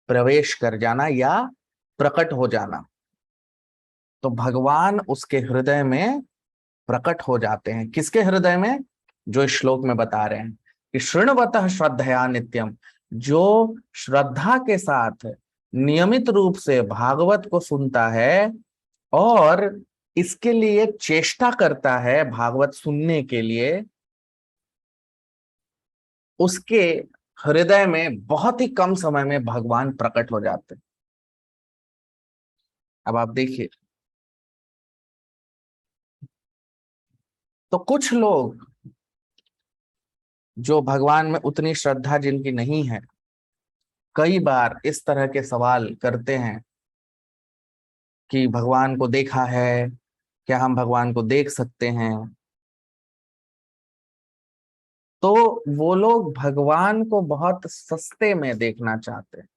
प्रवेश कर जाना या प्रकट हो जाना। तो भगवान उसके हृदय में प्रकट हो जाते हैं। किसके हृदय में? जो इस श्लोक में बता रहे हैं कि शृण्वतः श्रद्धया नित्यम, जो श्रद्धा के साथ नियमित रूप से भागवत को सुनता है और इसके लिए चेष्टा करता है भागवत सुनने के लिए, उसके हृदय में बहुत ही कम समय में भगवान प्रकट हो जाते हैं। अब आप देखिए, तो कुछ लोग जो भगवान में उतनी श्रद्धा जिनकी नहीं है, कई बार इस तरह के सवाल करते हैं कि भगवान को देखा है, क्या हम भगवान को देख सकते हैं? तो वो लोग भगवान को बहुत सस्ते में देखना चाहते हैं।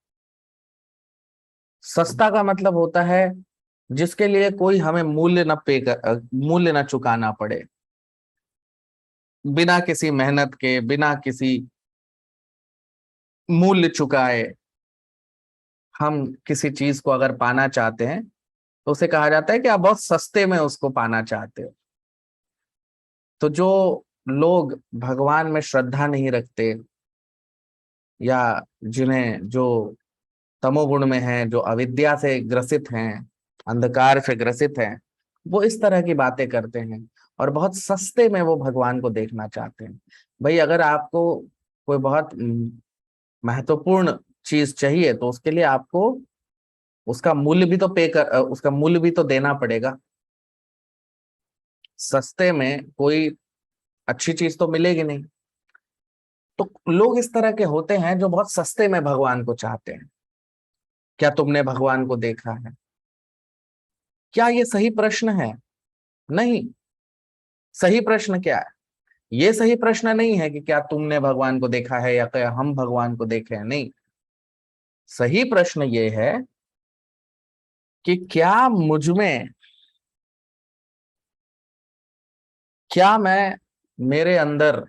सस्ता का मतलब होता है जिसके लिए कोई हमें मूल्य न चुकाना पड़े, बिना किसी मेहनत के, बिना किसी मूल्य चुकाए हम किसी चीज को अगर पाना चाहते हैं तो उसे कहा जाता है कि आप बहुत सस्ते में उसको पाना चाहते हो। तो जो लोग भगवान में श्रद्धा नहीं रखते, या जिन्हें जो तमोगुण में है, जो अविद्या से ग्रसित हैं, अंधकार से ग्रसित हैं, वो इस तरह की बातें करते हैं और बहुत सस्ते में वो भगवान को देखना चाहते हैं। भाई, अगर आपको कोई बहुत महत्वपूर्ण चीज चाहिए तो उसके लिए आपको उसका मूल्य भी तो देना पड़ेगा। सस्ते में कोई अच्छी चीज तो मिलेगी नहीं। तो लोग इस तरह के होते हैं जो बहुत सस्ते में भगवान को चाहते हैं। क्या तुमने भगवान को देखा है? क्या ये सही प्रश्न है? नहीं। सही प्रश्न क्या है? ये सही प्रश्न नहीं है कि क्या तुमने भगवान को देखा है या क्या हम भगवान को देखे हैं। नहीं, सही प्रश्न ये है कि क्या मैं मेरे अंदर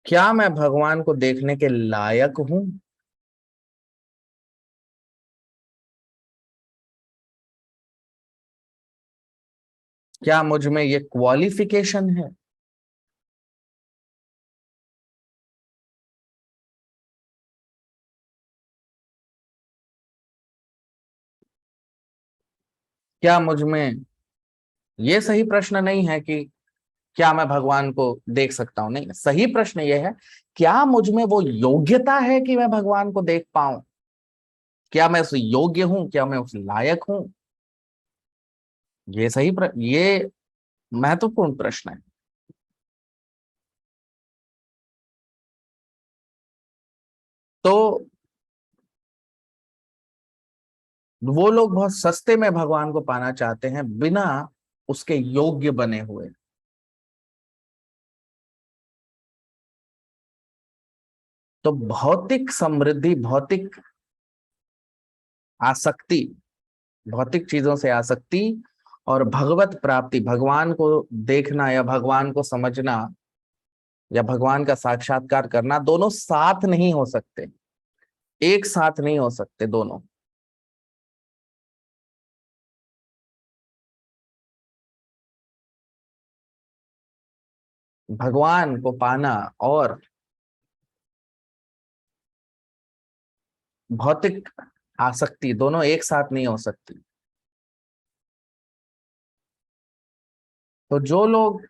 क्या मैं भगवान को देखने के लायक हूं? क्या मुझ में ये क्वालिफिकेशन है? क्या मुझ में ये सही प्रश्न नहीं है कि क्या मैं भगवान को देख सकता हूं? नहीं, सही प्रश्न ये है, क्या मुझ में वो योग्यता है कि मैं भगवान को देख पाऊं? क्या मैं उस योग्य हूं? क्या मैं उस लायक हूं? ये महत्वपूर्ण प्रश्न है। तो वो लोग बहुत सस्ते में भगवान को पाना चाहते हैं, बिना उसके योग्य बने हुए। तो भौतिक समृद्धि, भौतिक आसक्ति, भौतिक चीजों से आसक्ति और भगवत प्राप्ति, भगवान को देखना या भगवान को समझना या भगवान का साक्षात्कार करना, दोनों साथ नहीं हो सकते, एक साथ नहीं हो सकते दोनों। भगवान को पाना और भौतिक आसक्ति दोनों एक साथ नहीं हो सकती। तो जो लोग,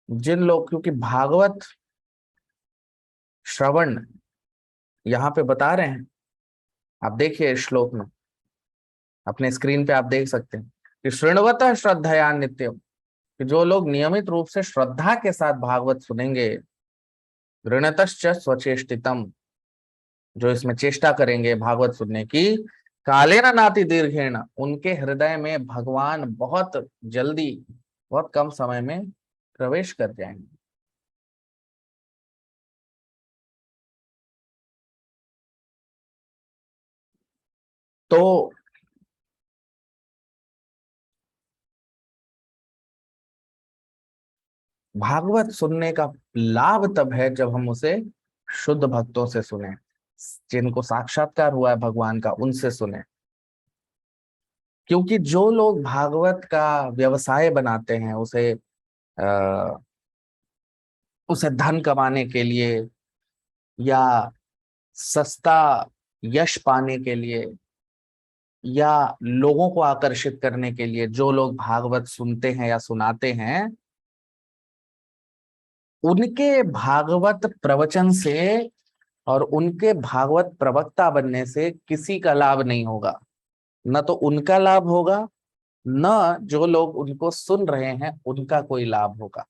जिन लोग, क्योंकि भागवत श्रवण यहाँ पे बता रहे हैं, आप देखिए श्लोक में, अपने स्क्रीन पे आप देख सकते हैं कि शृण्वतः श्रद्धया नित्यम, कि जो लोग नियमित रूप से श्रद्धा के साथ भागवत सुनेंगे, गृणतश्च स्वचेष्टितम, जो इसमें चेष्टा करेंगे भागवत सुनने की, कालेन नाति दीर्घेण, उनके हृदय में भगवान बहुत जल्दी, बहुत कम समय में प्रवेश कर जाएंगे। तो भागवत सुनने का लाभ तब है जब हम उसे शुद्ध भक्तों से सुने, जिनको साक्षात्कार हुआ है भगवान का, उनसे सुने। क्योंकि जो लोग भागवत का व्यवसाय बनाते हैं, आ, उसे धन कमाने के लिए या सस्ता यश पाने के लिए या लोगों को आकर्षित करने के लिए जो लोग भागवत सुनते हैं या सुनाते हैं, उनके भागवत प्रवचन से और उनके भागवत प्रवक्ता बनने से किसी का लाभ नहीं होगा। न तो उनका लाभ होगा, न जो लोग उनको सुन रहे हैं उनका कोई लाभ होगा।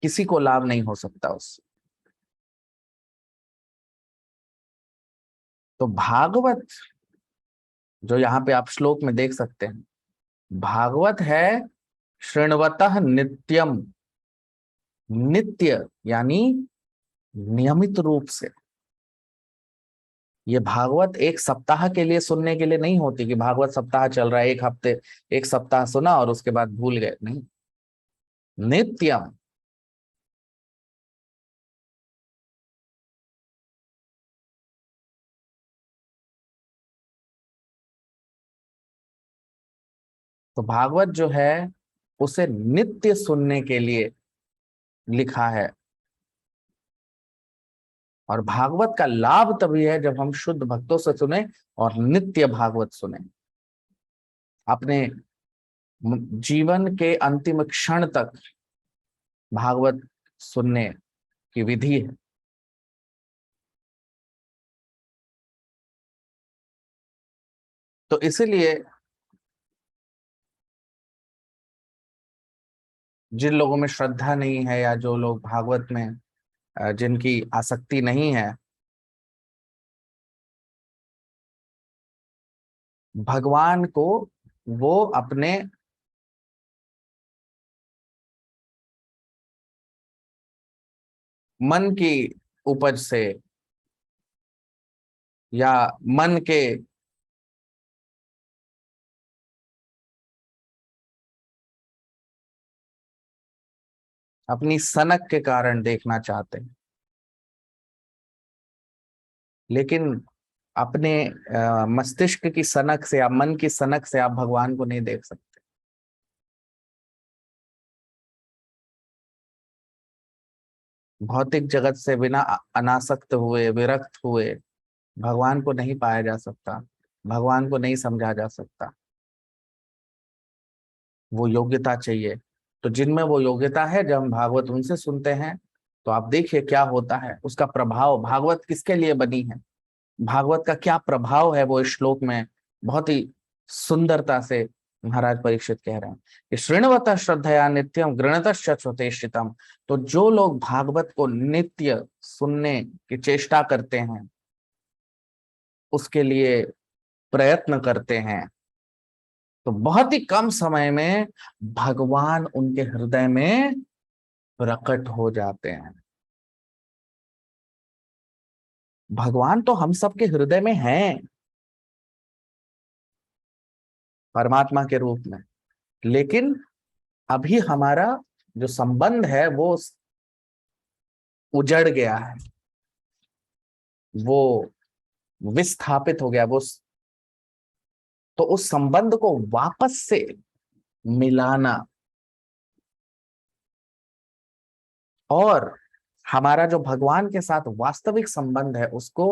किसी को लाभ नहीं हो सकता उससे। तो भागवत, जो यहाँ पे आप श्लोक में देख सकते हैं, भागवत है शृण्वतः नित्यम, नित्य यानी नियमित रूप से। ये भागवत एक सप्ताह के लिए सुनने के लिए नहीं होती कि भागवत सप्ताह चल रहा है, एक हफ्ते, एक सप्ताह सुना और उसके बाद भूल गए, नहीं, नित्यम। तो भागवत जो है उसे नित्य सुनने के लिए लिखा है। और भागवत का लाभ तभी है जब हम शुद्ध भक्तों से सुने और नित्य भागवत सुने। अपने जीवन के अंतिम क्षण तक भागवत सुनने की विधि है। तो इसीलिए जिन लोगों में श्रद्धा नहीं है या जो लोग भागवत में जिनकी आसक्ति नहीं है, भगवान को वो अपने मन की उपज से या मन के अपनी सनक के कारण देखना चाहते हैं, लेकिन अपने मस्तिष्क की सनक से या मन की सनक से आप भगवान को नहीं देख सकते। भौतिक जगत से बिना अनासक्त हुए, विरक्त हुए भगवान को नहीं पाया जा सकता, भगवान को नहीं समझा जा सकता। वो योग्यता चाहिए। तो जिनमें वो योग्यता है, जब हम भागवत उनसे सुनते हैं तो आप देखिए क्या होता है, उसका प्रभाव। भागवत किसके लिए बनी है, भागवत का क्या प्रभाव है, वो इस श्लोक में बहुत ही सुंदरता से महाराज परीक्षित कह रहे हैं कि श्रृण्वतः श्रद्धया नित्यम गृणतश्च स्वतेष्टितम। तो जो लोग भागवत को नित्य सुनने की चेष्टा करते हैं, उसके लिए प्रयत्न करते हैं, तो बहुत ही कम समय में भगवान उनके हृदय में प्रकट हो जाते हैं। भगवान तो हम सबके हृदय में हैं परमात्मा के रूप में, लेकिन अभी हमारा जो संबंध है वो उजड़ गया है, वो विस्थापित हो गया, वो तो उस संबंध को वापस से मिलाना और हमारा जो भगवान के साथ वास्तविक संबंध है उसको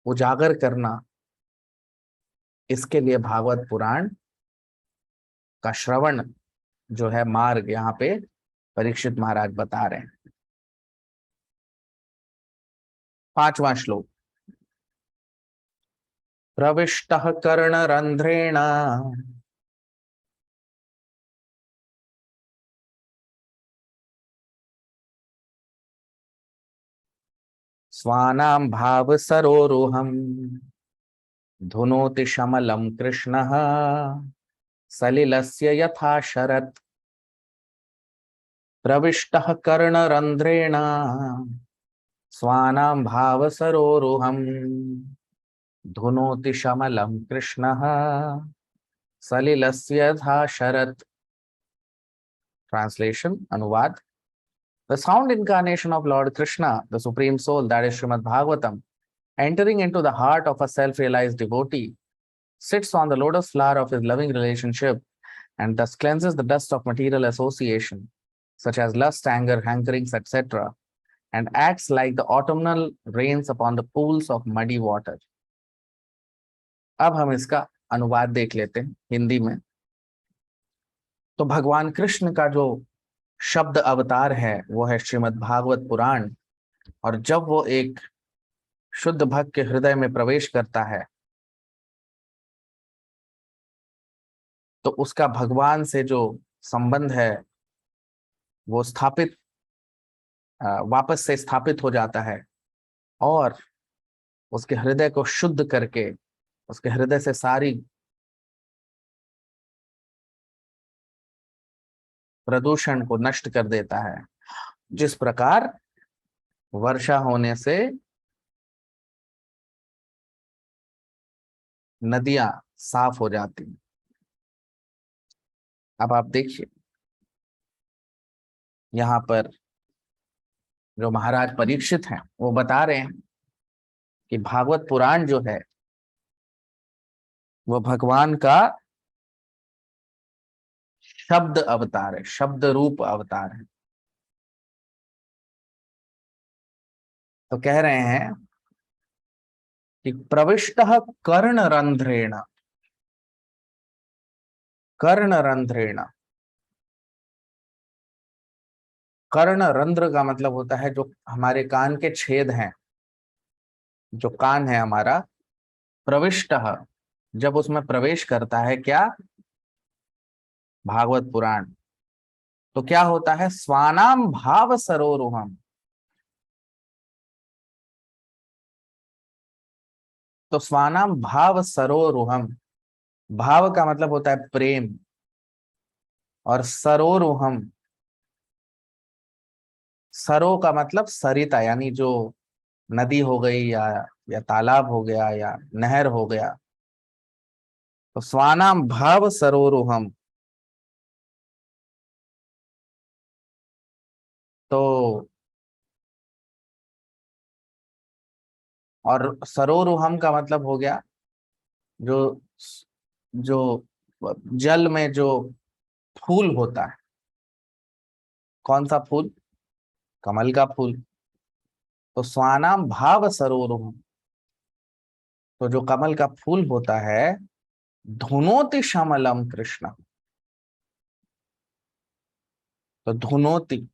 उजागर करना, इसके लिए भागवत पुराण का श्रवण जो है मार्ग यहाँ पे परीक्षित महाराज बता रहे हैं। 5वां श्लोक। प्रविष्टः कर्णरंध्रेण स्वानां भाव सरोरुहम् धुनोति शमलं कृष्णः सलिलस्य यथा शरत्। प्रविष्टः कर्णरंध्रेण स्वानां भाव सरोरुहम् धुनोति शमलं कृष्णः सलिलस्य यथा शरत्। ट्रांसलेशन, अनुवाद। The sound incarnation of Lord Krishna, the Supreme Soul, that is Srimad Bhagavatam, entering into the heart of a self-realized devotee, sits on the lotus flower of his loving relationship and thus cleanses the dust of material association, such as lust, anger, hankerings, etc., and acts like the autumnal rains upon the pools of muddy water. अब हम इसका अनुवाद देख लेते हैं हिंदी में। तो भगवान कृष्ण का जो शब्द अवतार है वो है श्रीमद् भागवत पुराण, और जब वो एक शुद्ध भक्त के हृदय में प्रवेश करता है तो उसका भगवान से जो संबंध है वो स्थापित, वापस से स्थापित हो जाता है और उसके हृदय को शुद्ध करके उसके हृदय से सारी प्रदूषण को नष्ट कर देता है। जिस प्रकार वर्षा होने से नदियां साफ हो जाती। अब आप देखिए यहाँ पर जो महाराज परीक्षित हैं वो बता रहे हैं कि भागवत पुराण जो है वो भगवान का शब्द अवतार है, शब्द रूप अवतार है। तो कह रहे हैं कि प्रविष्टः कर्णरंध्रेण। कर्णरंध्रेण, कर्णरंध्र का मतलब होता है जो हमारे कान के छेद हैं, जो कान है हमारा। प्रविष्टः, जब उसमें प्रवेश करता है क्या, भागवत पुराण, तो क्या होता है, स्वानाम भाव सरोरुहम। तो स्वानाम भाव सरोरुहम, भाव का मतलब होता है प्रेम, और सरोरुहम, सरो का मतलब सरिता, यानी जो नदी हो गई या तालाब हो गया या नहर हो गया। तो स्वानाम भाव सरोरुहम, तो और सरोरुहम का मतलब हो गया जो जो जल में जो फूल होता है। कौन सा फूल, कमल का फूल। तो स्वानाम भाव सरोरुहम, तो जो कमल का फूल होता है, धुनोति श्यामलम कृष्ण। तो धुनोति,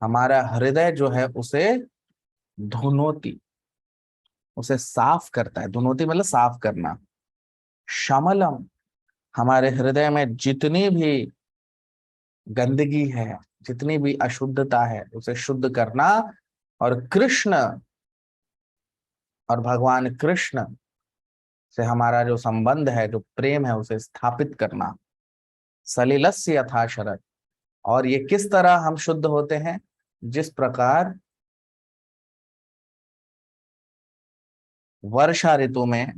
हमारा हृदय जो है उसे धुनोति, उसे साफ करता है। धुनोति मतलब साफ करना। श्यामलम, हमारे हृदय में जितनी भी गंदगी है, जितनी भी अशुद्धता है, उसे शुद्ध करना। और कृष्ण, और भगवान कृष्ण से हमारा जो संबंध है, जो प्रेम है, उसे स्थापित करना। सलिलस्य यथा शरद, और ये किस तरह हम शुद्ध होते हैं, जिस प्रकार वर्षा ऋतु में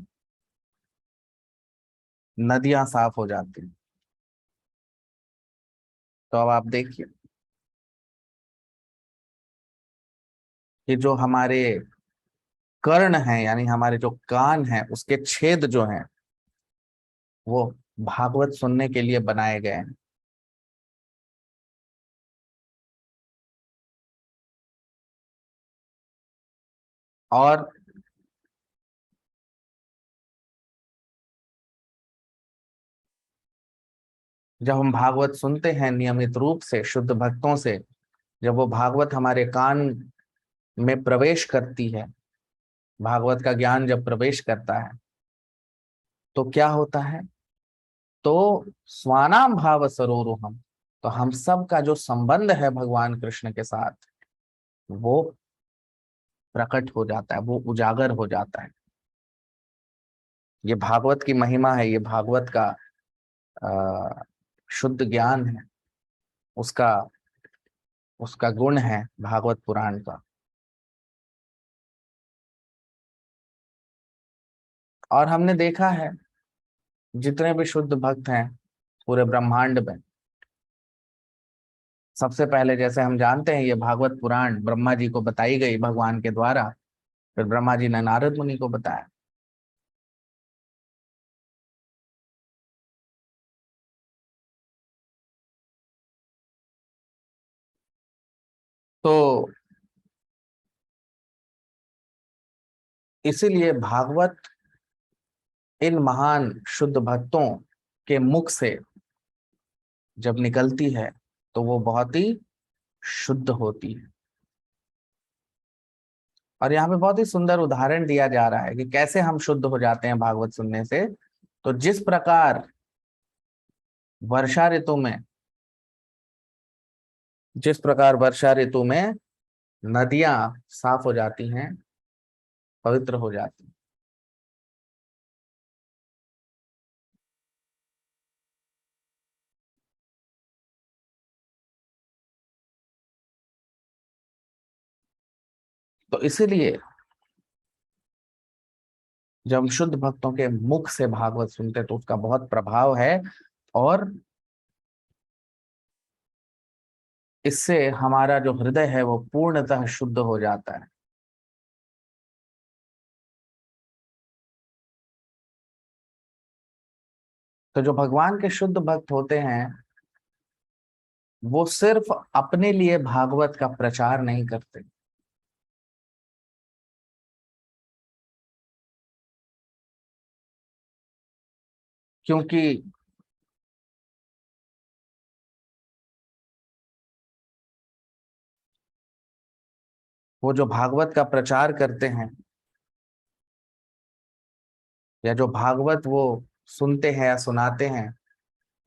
नदियां साफ हो जाती हैं। तो अब आप देखिए कि जो हमारे कर्ण हैं यानी हमारे जो कान हैं उसके छेद जो हैं वो भागवत सुनने के लिए बनाए गए हैं। और जब हम भागवत सुनते हैं नियमित रूप से शुद्ध भक्तों से, जब वो भागवत हमारे कान में प्रवेश करती है, भागवत का ज्ञान जब प्रवेश करता है तो क्या होता है, तो स्वानाम भाव सरोरुहम, तो हम सब का जो संबंध है भगवान कृष्ण के साथ वो प्रकट हो जाता है, वो उजागर हो जाता है। ये भागवत की महिमा है, ये भागवत का शुद्ध ज्ञान है, उसका उसका गुण है भागवत पुराण का। और हमने देखा है जितने भी शुद्ध भक्त हैं पूरे ब्रह्मांड में, सबसे पहले जैसे हम जानते हैं ये भागवत पुराण ब्रह्मा जी को बताई गई भगवान के द्वारा, फिर ब्रह्मा जी ने नारद मुनि को बताया। तो इसीलिए भागवत इन महान शुद्ध भक्तों के मुख से जब निकलती है तो वो बहुत ही शुद्ध होती है। और यहाँ पे बहुत ही सुंदर उदाहरण दिया जा रहा है कि कैसे हम शुद्ध हो जाते हैं भागवत सुनने से। तो जिस प्रकार वर्षा ऋतु में नदियां साफ हो जाती हैं, पवित्र हो जाती हैं, तो इसीलिए जब हम शुद्ध भक्तों के मुख से भागवत सुनते हैं तो उसका बहुत प्रभाव है। और इससे हमारा जो हृदय है वो पूर्णतः शुद्ध हो जाता है। तो जो भगवान के शुद्ध भक्त होते हैं वो सिर्फ अपने लिए भागवत का प्रचार नहीं करते, क्योंकि वो जो भागवत का प्रचार करते हैं या जो भागवत वो सुनते हैं या सुनाते हैं,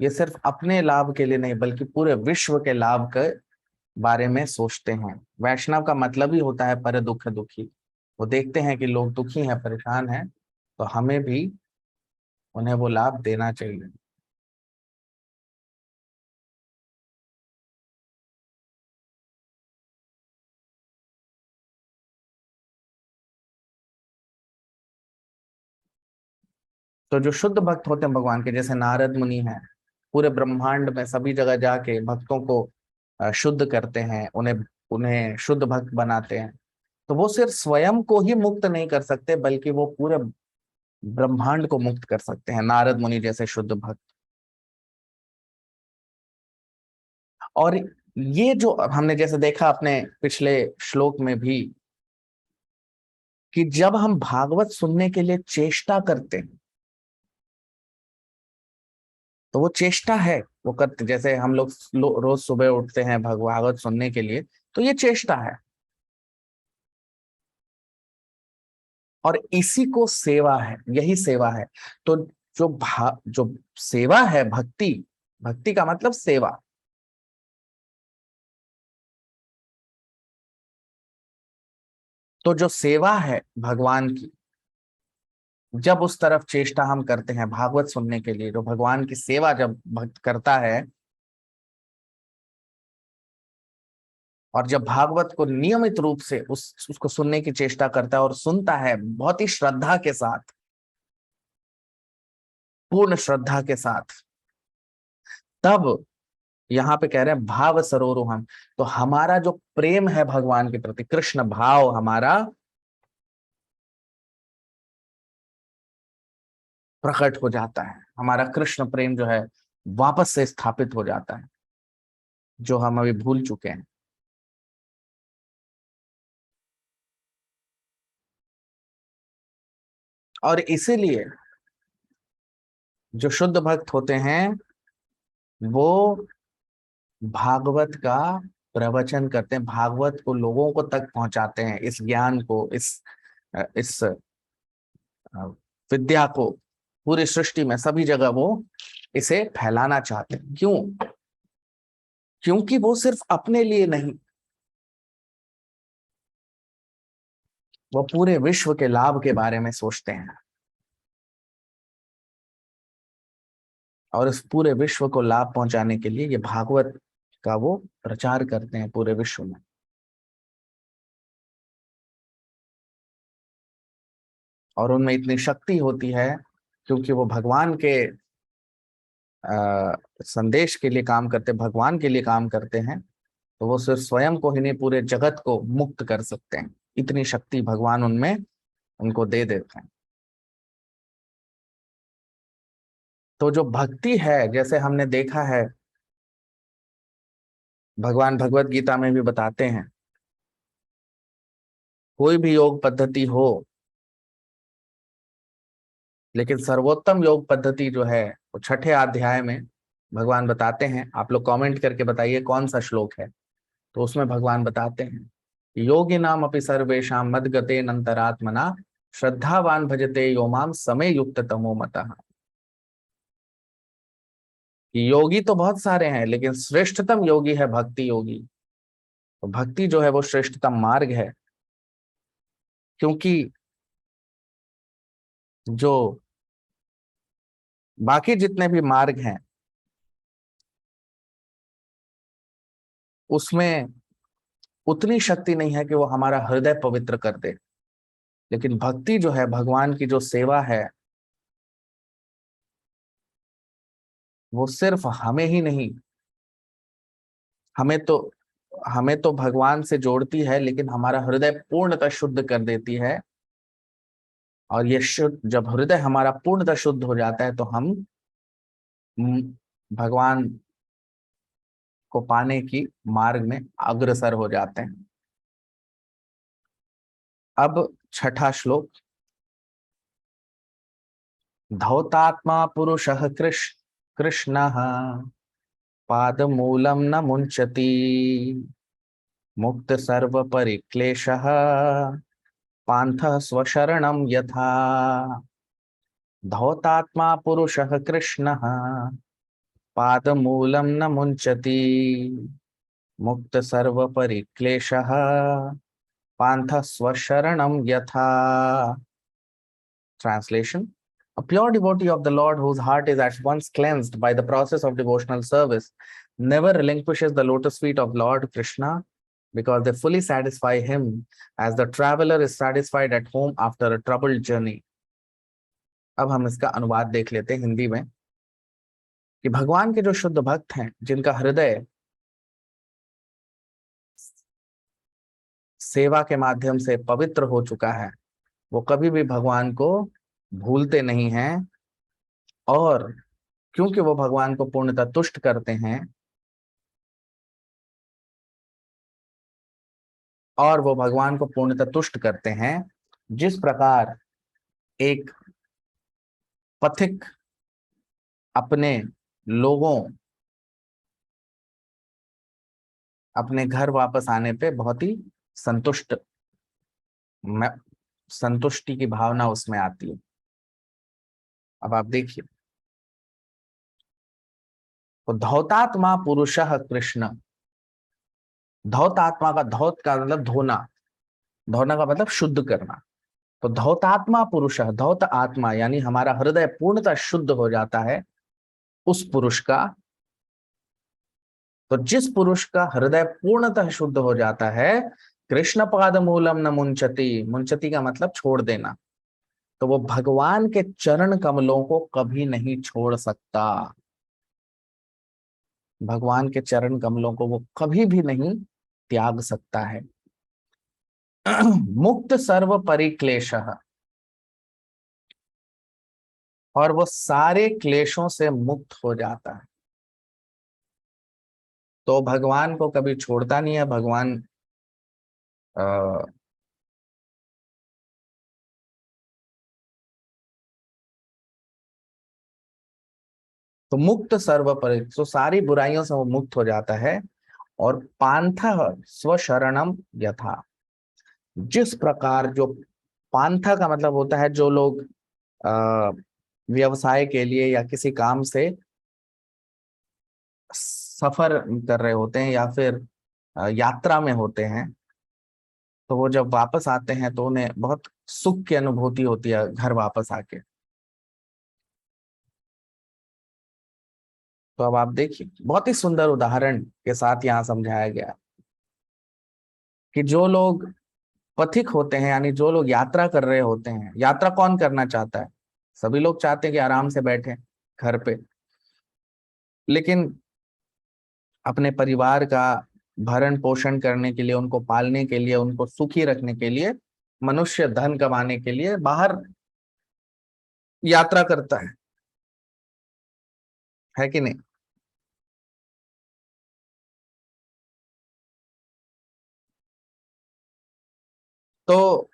ये सिर्फ अपने लाभ के लिए नहीं बल्कि पूरे विश्व के लाभ के बारे में सोचते हैं। वैष्णव का मतलब ही होता है पर दुख दुखी। वो देखते हैं कि लोग दुखी हैं, परेशान हैं, तो हमें भी उन्हें वो लाभ देना चाहिए। तो जो शुद्ध भक्त होते हैं भगवान के, जैसे नारद मुनि हैं, पूरे ब्रह्मांड में सभी जगह जाके भक्तों को शुद्ध करते हैं, उन्हें उन्हें शुद्ध भक्त बनाते हैं। तो वो सिर्फ स्वयं को ही मुक्त नहीं कर सकते बल्कि वो पूरे ब्रह्मांड को मुक्त कर सकते हैं, नारद मुनि जैसे शुद्ध भक्त। और ये जो हमने जैसे देखा अपने पिछले श्लोक में भी कि जब हम भागवत सुनने के लिए चेष्टा करते हैं तो वो चेष्टा है, वो करते, जैसे हम लोग रोज सुबह उठते हैं भागवत सुनने के लिए, तो ये चेष्टा है। और इसी को सेवा है, यही सेवा है। तो जो सेवा है, भक्ति, भक्ति का मतलब सेवा। तो जो सेवा है भगवान की, जब उस तरफ चेष्टा हम करते हैं भागवत सुनने के लिए, जो भगवान की सेवा जब भक्त करता है और जब भागवत को नियमित रूप से उसको सुनने की चेष्टा करता है और सुनता है बहुत ही श्रद्धा के साथ, पूर्ण श्रद्धा के साथ, तब यहाँ पे कह रहे हैं भाव सरोरुहम। तो हमारा जो प्रेम है भगवान के प्रति, कृष्ण भाव हमारा प्रकट हो जाता है, हमारा कृष्ण प्रेम जो है वापस से स्थापित हो जाता है, जो हम अभी भूल चुके हैं। और इसीलिए जो शुद्ध भक्त होते हैं वो भागवत का प्रवचन करते हैं, भागवत को लोगों को तक पहुंचाते हैं, इस ज्ञान को, इस विद्या को पूरी सृष्टि में सभी जगह वो इसे फैलाना चाहते हैं। क्यों? क्योंकि वो सिर्फ अपने लिए नहीं, वो पूरे विश्व के लाभ के बारे में सोचते हैं, और इस पूरे विश्व को लाभ पहुंचाने के लिए ये भागवत का वो प्रचार करते हैं पूरे विश्व में। और उनमें इतनी शक्ति होती है क्योंकि वो भगवान के संदेश के लिए काम करते, भगवान के लिए काम करते हैं, तो वो सिर्फ स्वयं को ही नहीं पूरे जगत को मुक्त कर सकते हैं, इतनी शक्ति भगवान उनमें उनको दे देते हैं। तो जो भक्ति है, जैसे हमने देखा है, भगवान भगवत गीता में भी बताते हैं, कोई भी योग पद्धति हो, लेकिन सर्वोत्तम योग पद्धति जो है वो 6ठे अध्याय में भगवान बताते हैं। आप लोग कमेंट करके बताइए कौन सा श्लोक है। तो उसमें भगवान बताते हैं, योगी नाम अपि सर्वेशाम मद्गते नंतरात्मना श्रद्धावान भजते यो माम समय युक्त तमो मतः। योगी तो बहुत सारे हैं, लेकिन श्रेष्ठतम योगी है भक्ति योगी। तो भक्ति जो है वो श्रेष्ठतम मार्ग है, क्योंकि जो बाकी जितने भी मार्ग हैं उसमें उतनी शक्ति नहीं है कि वो हमारा हृदय पवित्र कर दे। लेकिन भक्ति जो है, भगवान की जो सेवा है, वो सिर्फ हमें ही नहीं, हमें तो हमें तो भगवान से जोड़ती है, लेकिन हमारा हृदय पूर्णतः शुद्ध कर देती है। और ये शुद्ध, जब हृदय हमारा पूर्णतः शुद्ध हो जाता है तो हम भगवान को पाने की मार्ग में अग्रसर हो जाते हैं। अब 6ठा श्लोक, धौतात्मा पुरुषः कृष्णः पादमूलं न मुञ्चति मुक्त सर्व परिक्लेशः पान्थः स्वशरणं यथा। धौतात्मा पुरुषः कृष्णः पादमूलं न मुञ्चति मुक्त सर्व परिक्लेशः पान्थः स्वशरणं यथा। Translation: a pure devotee of the Lord whose heart is at once cleansed by the process of devotional service never relinquishes the lotus feet of Lord Krishna, because they fully satisfy him as the traveler is satisfied at home after a troubled journey. अब हम इसका अनुवाद देख लेते हैं हिंदी में, कि भगवान के जो शुद्ध भक्त हैं, जिनका हृदय सेवा के माध्यम से पवित्र हो चुका है, वो कभी भी भगवान को भूलते नहीं हैं। और क्योंकि वो भगवान को पूर्णतः तुष्ट करते हैं, और वो भगवान को पूर्णतः तुष्ट करते हैं, जिस प्रकार एक पथिक अपने लोगों, अपने घर वापस आने पे बहुत ही संतुष्टि की भावना उसमें आती है। अब आप देखिए, तो धौतात्मा पुरुषः कृष्ण, धौतात्मा का, धौत का मतलब धोना, धोना का मतलब शुद्ध करना। तो धौतात्मा पुरुष, धौत आत्मा यानी हमारा हृदय पूर्णतः शुद्ध हो जाता है उस पुरुष का। तो जिस पुरुष का हृदय पूर्णतः शुद्ध हो जाता है, कृष्ण पाद मूलम न मुंचति, मुंचति का मतलब छोड़ देना, तो वो भगवान के चरण कमलों को कभी नहीं छोड़ सकता। भगवान के चरण कमलों को वो कभी भी नहीं त्याग सकता है। मुक्त सर्व परिक्लेशः, और वो सारे क्लेशों से मुक्त हो जाता है। तो भगवान को कभी छोड़ता नहीं है। भगवान अ, तो मुक्त सर्वपरि, तो सारी बुराइयों से वो मुक्त हो जाता है। और पांथा स्वशरणम यथा, जिस प्रकार जो पांथा का मतलब होता है जो लोग अ, व्यवसाय के लिए या किसी काम से सफर कर रहे होते हैं या फिर यात्रा में होते हैं, तो वो जब वापस आते हैं तो उन्हें बहुत सुख की अनुभूति होती है घर वापस आके। तो अब आप देखिए, बहुत ही सुंदर उदाहरण के साथ यहाँ समझाया गया कि जो लोग पथिक होते हैं, यानी जो लोग यात्रा कर रहे होते हैं, यात्रा कौन करना चाहता है? सभी लोग चाहते हैं कि आराम से बैठे घर पे, लेकिन अपने परिवार का भरण पोषण करने के लिए, उनको पालने के लिए, उनको सुखी रखने के लिए मनुष्य धन कमाने के लिए बाहर यात्रा करता है कि नहीं? तो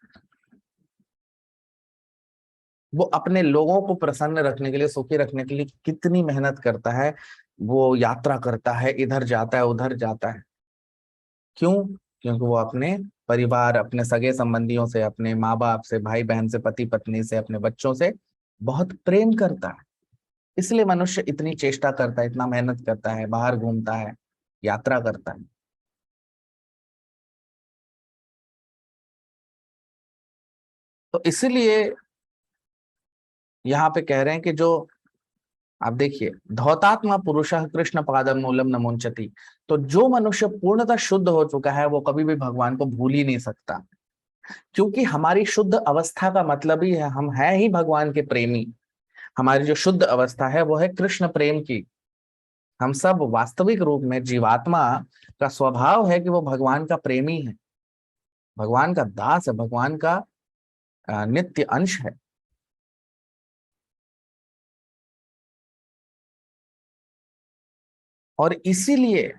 वो अपने लोगों को प्रसन्न रखने के लिए, सुखी रखने के लिए कितनी मेहनत करता है। वो यात्रा करता है, इधर जाता है उधर जाता है। क्यों? क्योंकि वो अपने परिवार, अपने सगे संबंधियों से, अपने माँ बाप से, भाई बहन से, पति पत्नी से, अपने बच्चों से बहुत प्रेम करता है। इसलिए मनुष्य इतनी चेष्टा करता है, इतना मेहनत करता है, बाहर घूमता है, यात्रा करता है। तो इसीलिए यहाँ पे कह रहे हैं कि जो, आप देखिए, धौतात्मा पुरुषः कृष्ण पादम मूलम न मुंचति। तो जो मनुष्य पूर्णतः शुद्ध हो चुका है वो कभी भी भगवान को भूल ही नहीं सकता, क्योंकि हमारी शुद्ध अवस्था का मतलब ही है हम हैं ही भगवान के प्रेमी। हमारी जो शुद्ध अवस्था है वो है कृष्ण प्रेम की। हम सब वास्तविक रूप में जीवात्मा का स्वभाव है कि वो भगवान का प्रेमी है, भगवान का दास है, भगवान का नित्य अंश है। और इसीलिए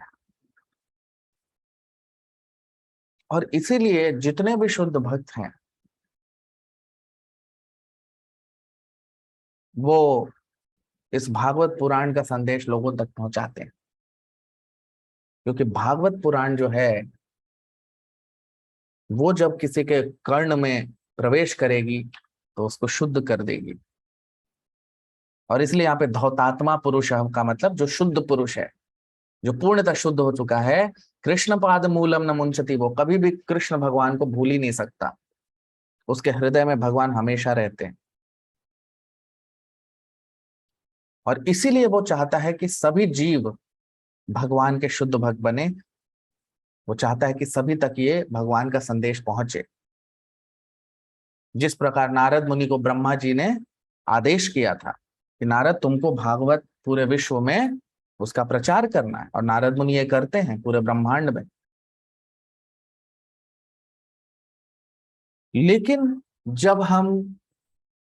इसीलिए जितने भी शुद्ध भक्त हैं वो इस भागवत पुराण का संदेश लोगों तक पहुंचाते हैं, क्योंकि भागवत पुराण जो है वो जब किसी के कर्ण में प्रवेश करेगी तो उसको शुद्ध कर देगी। और इसलिए यहाँ पे धौतात्मा पुरुष का मतलब जो शुद्ध पुरुष है, जो पूर्णतः शुद्ध हो चुका है, कृष्ण पाद मूलम न मुंचति, वो कभी भी कृष्ण भगवान को भूल ही नहीं सकता। उसके हृदय में भगवान हमेशा रहते हैं। और इसीलिए वो चाहता है कि सभी जीव भगवान के शुद्ध भक्त बने। वो चाहता है कि सभी तक ये भगवान का संदेश पहुंचे। जिस प्रकार नारद मुनि को ब्रह्मा जी ने आदेश किया था कि नारद तुमको भागवत पूरे विश्व में उसका प्रचार करना है, और नारद मुनि ये करते हैं पूरे ब्रह्मांड में। लेकिन जब हम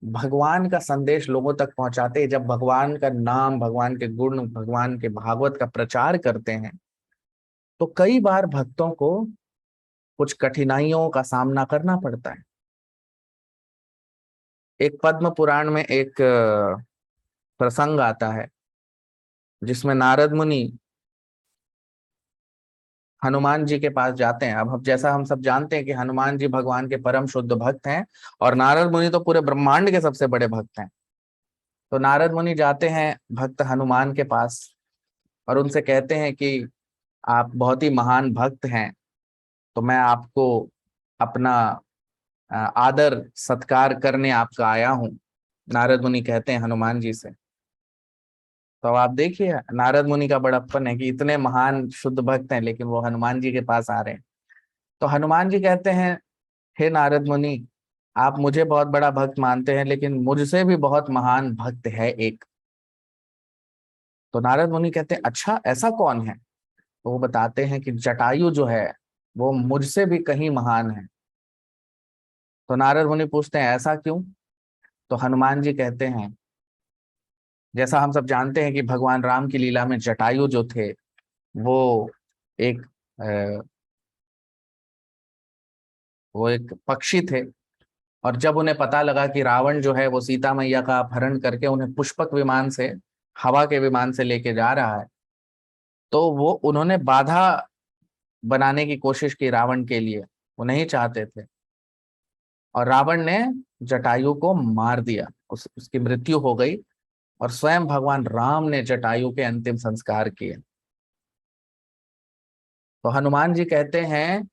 भगवान का संदेश लोगों तक पहुंचाते हैं, जब भगवान का नाम, भगवान के गुण, भगवान के भागवत का प्रचार करते हैं, तो कई बार भक्तों को कुछ कठिनाइयों का सामना करना पड़ता है। एक पद्म पुराण में एक प्रसंग आता है जिसमें नारद मुनि हनुमान जी के पास जाते हैं। अब जैसा हम सब जानते हैं कि हनुमान जी भगवान के परम शुद्ध भक्त हैं, और नारद मुनि तो पूरे ब्रह्मांड के सबसे बड़े भक्त हैं। तो नारद मुनि जाते हैं भक्त हनुमान के पास और उनसे कहते हैं कि आप बहुत ही महान भक्त हैं, तो मैं आपको अपना आदर सत्कार करने आपका आया हूँ। नारद मुनि कहते हैं हनुमान जी से। तो अब आप देखिए नारद मुनि का बड़प्पन है कि इतने महान शुद्ध भक्त हैं लेकिन वो हनुमान जी के पास आ रहे हैं। तो हनुमान जी कहते हैं, हे नारद मुनि, आप मुझे बहुत बड़ा भक्त मानते हैं लेकिन मुझसे भी बहुत महान भक्त है एक। तो नारद मुनि कहते हैं, अच्छा ऐसा कौन है? तो वो बताते हैं कि जटायु जो है वो मुझसे भी कहीं महान है। तो नारद मुनि पूछते हैं ऐसा क्यों? तो हनुमान जी कहते हैं जैसा हम सब जानते हैं कि भगवान राम की लीला में जटायु जो थे वो एक अ, वो एक पक्षी थे। और जब उन्हें पता लगा कि रावण जो है वो सीता मैया का अपहरण करके उन्हें पुष्पक विमान से, हवा के विमान से लेके जा रहा है, तो वो उन्होंने बाधा बनाने की कोशिश की रावण के लिए। वो नहीं चाहते थे, और रावण ने जटायु को मार दिया, उसकी मृत्यु हो गई। और स्वयं भगवान राम ने जटायु के अंतिम संस्कार किए। तो हनुमान जी कहते हैं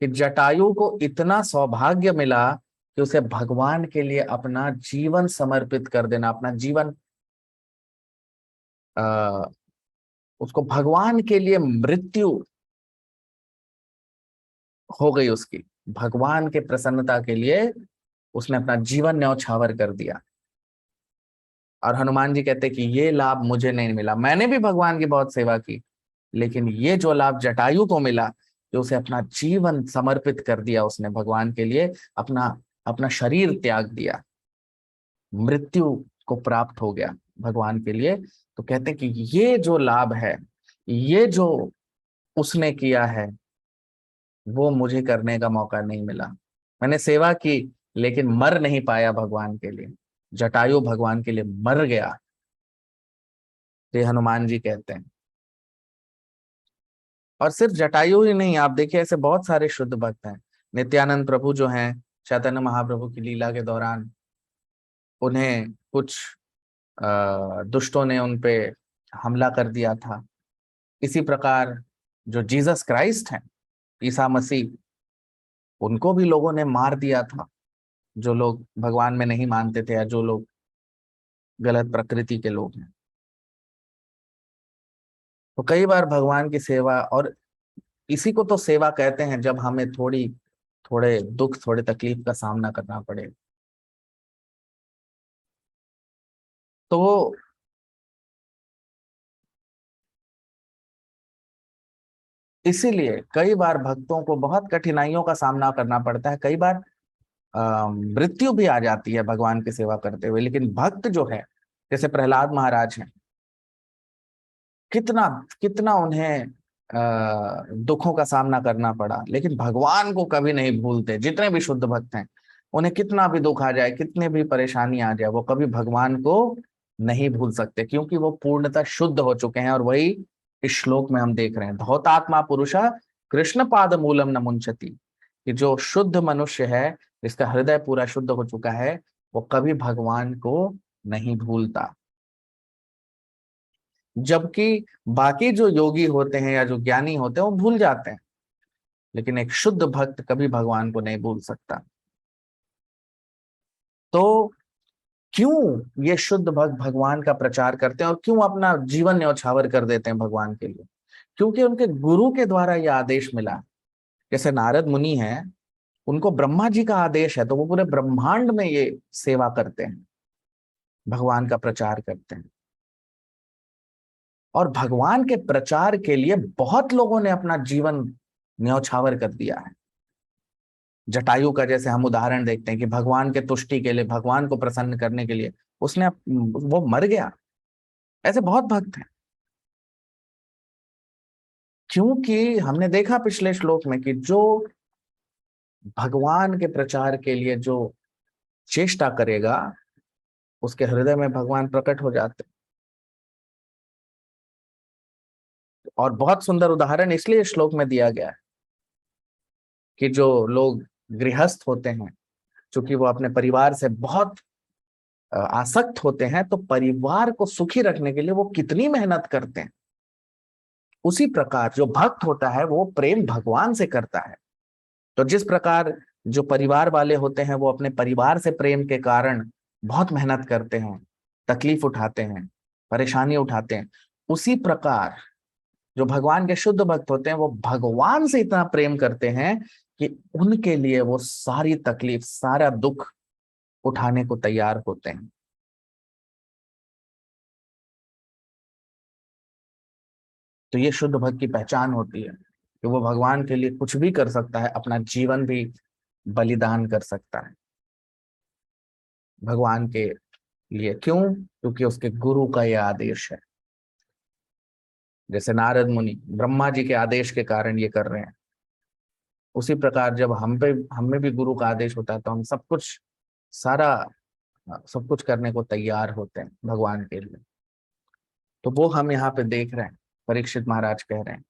कि जटायु को इतना सौभाग्य मिला कि उसे भगवान के लिए अपना जीवन समर्पित कर देना, अपना जीवन आ, उसको भगवान के लिए मृत्यु हो गई उसकी। भगवान के प्रसन्नता के लिए उसने अपना जीवन न्यौछावर कर दिया। और हनुमान जी कहते कि ये लाभ मुझे नहीं मिला, मैंने भी भगवान की बहुत सेवा की, लेकिन ये जो लाभ जटायु को मिला कि उसे अपना जीवन समर्पित कर दिया, उसने भगवान के लिए अपना अपना शरीर त्याग दिया, मृत्यु को प्राप्त हो गया भगवान के लिए। तो कहते हैं कि ये जो लाभ है, ये जो उसने किया है, वो मुझे करने का मौका नहीं मिला। मैंने सेवा की लेकिन मर नहीं पाया भगवान के लिए। जटायु भगवान के लिए मर गया, ये हनुमान जी कहते हैं। और सिर्फ जटायु ही नहीं, आप देखिए ऐसे बहुत सारे शुद्ध भक्त हैं। नित्यानंद प्रभु जो हैं, चैतन्य महाप्रभु की लीला के दौरान उन्हें कुछ दुष्टों ने उन पे हमला कर दिया था। इसी प्रकार जो जीसस क्राइस्ट हैं, ईसा मसीह, उनको भी लोगों ने मार दिया था, जो लोग भगवान में नहीं मानते थे या जो लोग गलत प्रकृति के लोग हैं। तो कई बार भगवान की सेवा, और इसी को तो सेवा कहते हैं, जब हमें थोड़े दुख, थोड़े तकलीफ का सामना करना पड़े। तो इसीलिए कई बार भक्तों को बहुत कठिनाइयों का सामना करना पड़ता है। कई बार मृत्यु भी आ जाती है भगवान की सेवा करते हुए, लेकिन भक्त जो है, जैसे प्रहलाद महाराज हैं, कितना कितना उन्हें दुखों का सामना करना पड़ा, लेकिन भगवान को कभी नहीं भूलते। जितने भी शुद्ध भक्त हैं, उन्हें कितना भी दुख आ जाए, कितने भी परेशानी आ जाए, वो कभी भगवान को नहीं भूल सकते, क्योंकि वो पूर्णतः शुद्ध हो चुके हैं। और वही इस श्लोक में हम देख रहे हैं, धौतात्मा पुरुषा कृष्ण पाद मूलम न मुंचति, कि जो शुद्ध मनुष्य है, जिसका हृदय पूरा शुद्ध हो चुका है, वो कभी भगवान को नहीं भूलता। जबकि बाकी जो योगी होते हैं या जो ज्ञानी होते हैं वो भूल जाते हैं, लेकिन एक शुद्ध भक्त कभी भगवान को नहीं भूल सकता। तो क्यों ये शुद्ध भक्त भगवान का प्रचार करते हैं और क्यों अपना जीवन न्यौछावर कर देते हैं भगवान के लिए? क्योंकि उनके गुरु के द्वारा यह आदेश मिला। जैसे नारद मुनि हैं, उनको ब्रह्मा जी का आदेश है, तो वो पूरे ब्रह्मांड में ये सेवा करते हैं, भगवान का प्रचार करते हैं। और भगवान के प्रचार के लिए बहुत लोगों ने अपना जीवन न्यौछावर कर दिया है। जटायु का जैसे हम उदाहरण देखते हैं कि भगवान के तुष्टि के लिए, भगवान को प्रसन्न करने के लिए उसने वो मर गया। ऐसे बहुत भक्त हैं। क्योंकि हमने देखा पिछले श्लोक में कि जो भगवान के प्रचार के लिए जो चेष्टा करेगा, उसके हृदय में भगवान प्रकट हो जाते हैं। और बहुत सुंदर उदाहरण इसलिए श्लोक में दिया गया है कि जो लोग गृहस्थ होते हैं, चूंकि वो अपने परिवार से बहुत आसक्त होते हैं, तो परिवार को सुखी रखने के लिए वो कितनी मेहनत करते हैं। उसी प्रकार जो भक्त होता है वो प्रेम भगवान से करता है। तो जिस प्रकार जो परिवार वाले होते हैं वो अपने परिवार से प्रेम के कारण बहुत मेहनत करते हैं, तकलीफ उठाते हैं, परेशानी उठाते हैं, उसी प्रकार जो भगवान के शुद्ध भक्त होते हैं वो भगवान से इतना प्रेम करते हैं कि उनके लिए वो सारी तकलीफ, सारा दुख उठाने को तैयार होते हैं। तो ये शुद्ध भक्त की पहचान होती है कि वो भगवान के लिए कुछ भी कर सकता है, अपना जीवन भी बलिदान कर सकता है भगवान के लिए। क्यों? क्योंकि उसके गुरु का यह आदेश है। जैसे नारद मुनि ब्रह्मा जी के आदेश के कारण ये कर रहे हैं, उसी प्रकार जब हम में भी गुरु का आदेश होता है तो हम सारा सब कुछ करने को तैयार होते हैं भगवान के लिए। तो वो हम यहाँ पे देख रहे हैं, परीक्षित महाराज कह रहे हैं।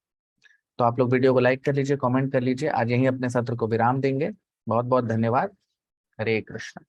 तो आप लोग वीडियो को लाइक कर लीजिए, कमेंट कर लीजिए। आज यहीं अपने सत्र को विराम देंगे। बहुत बहुत धन्यवाद। हरे कृष्ण।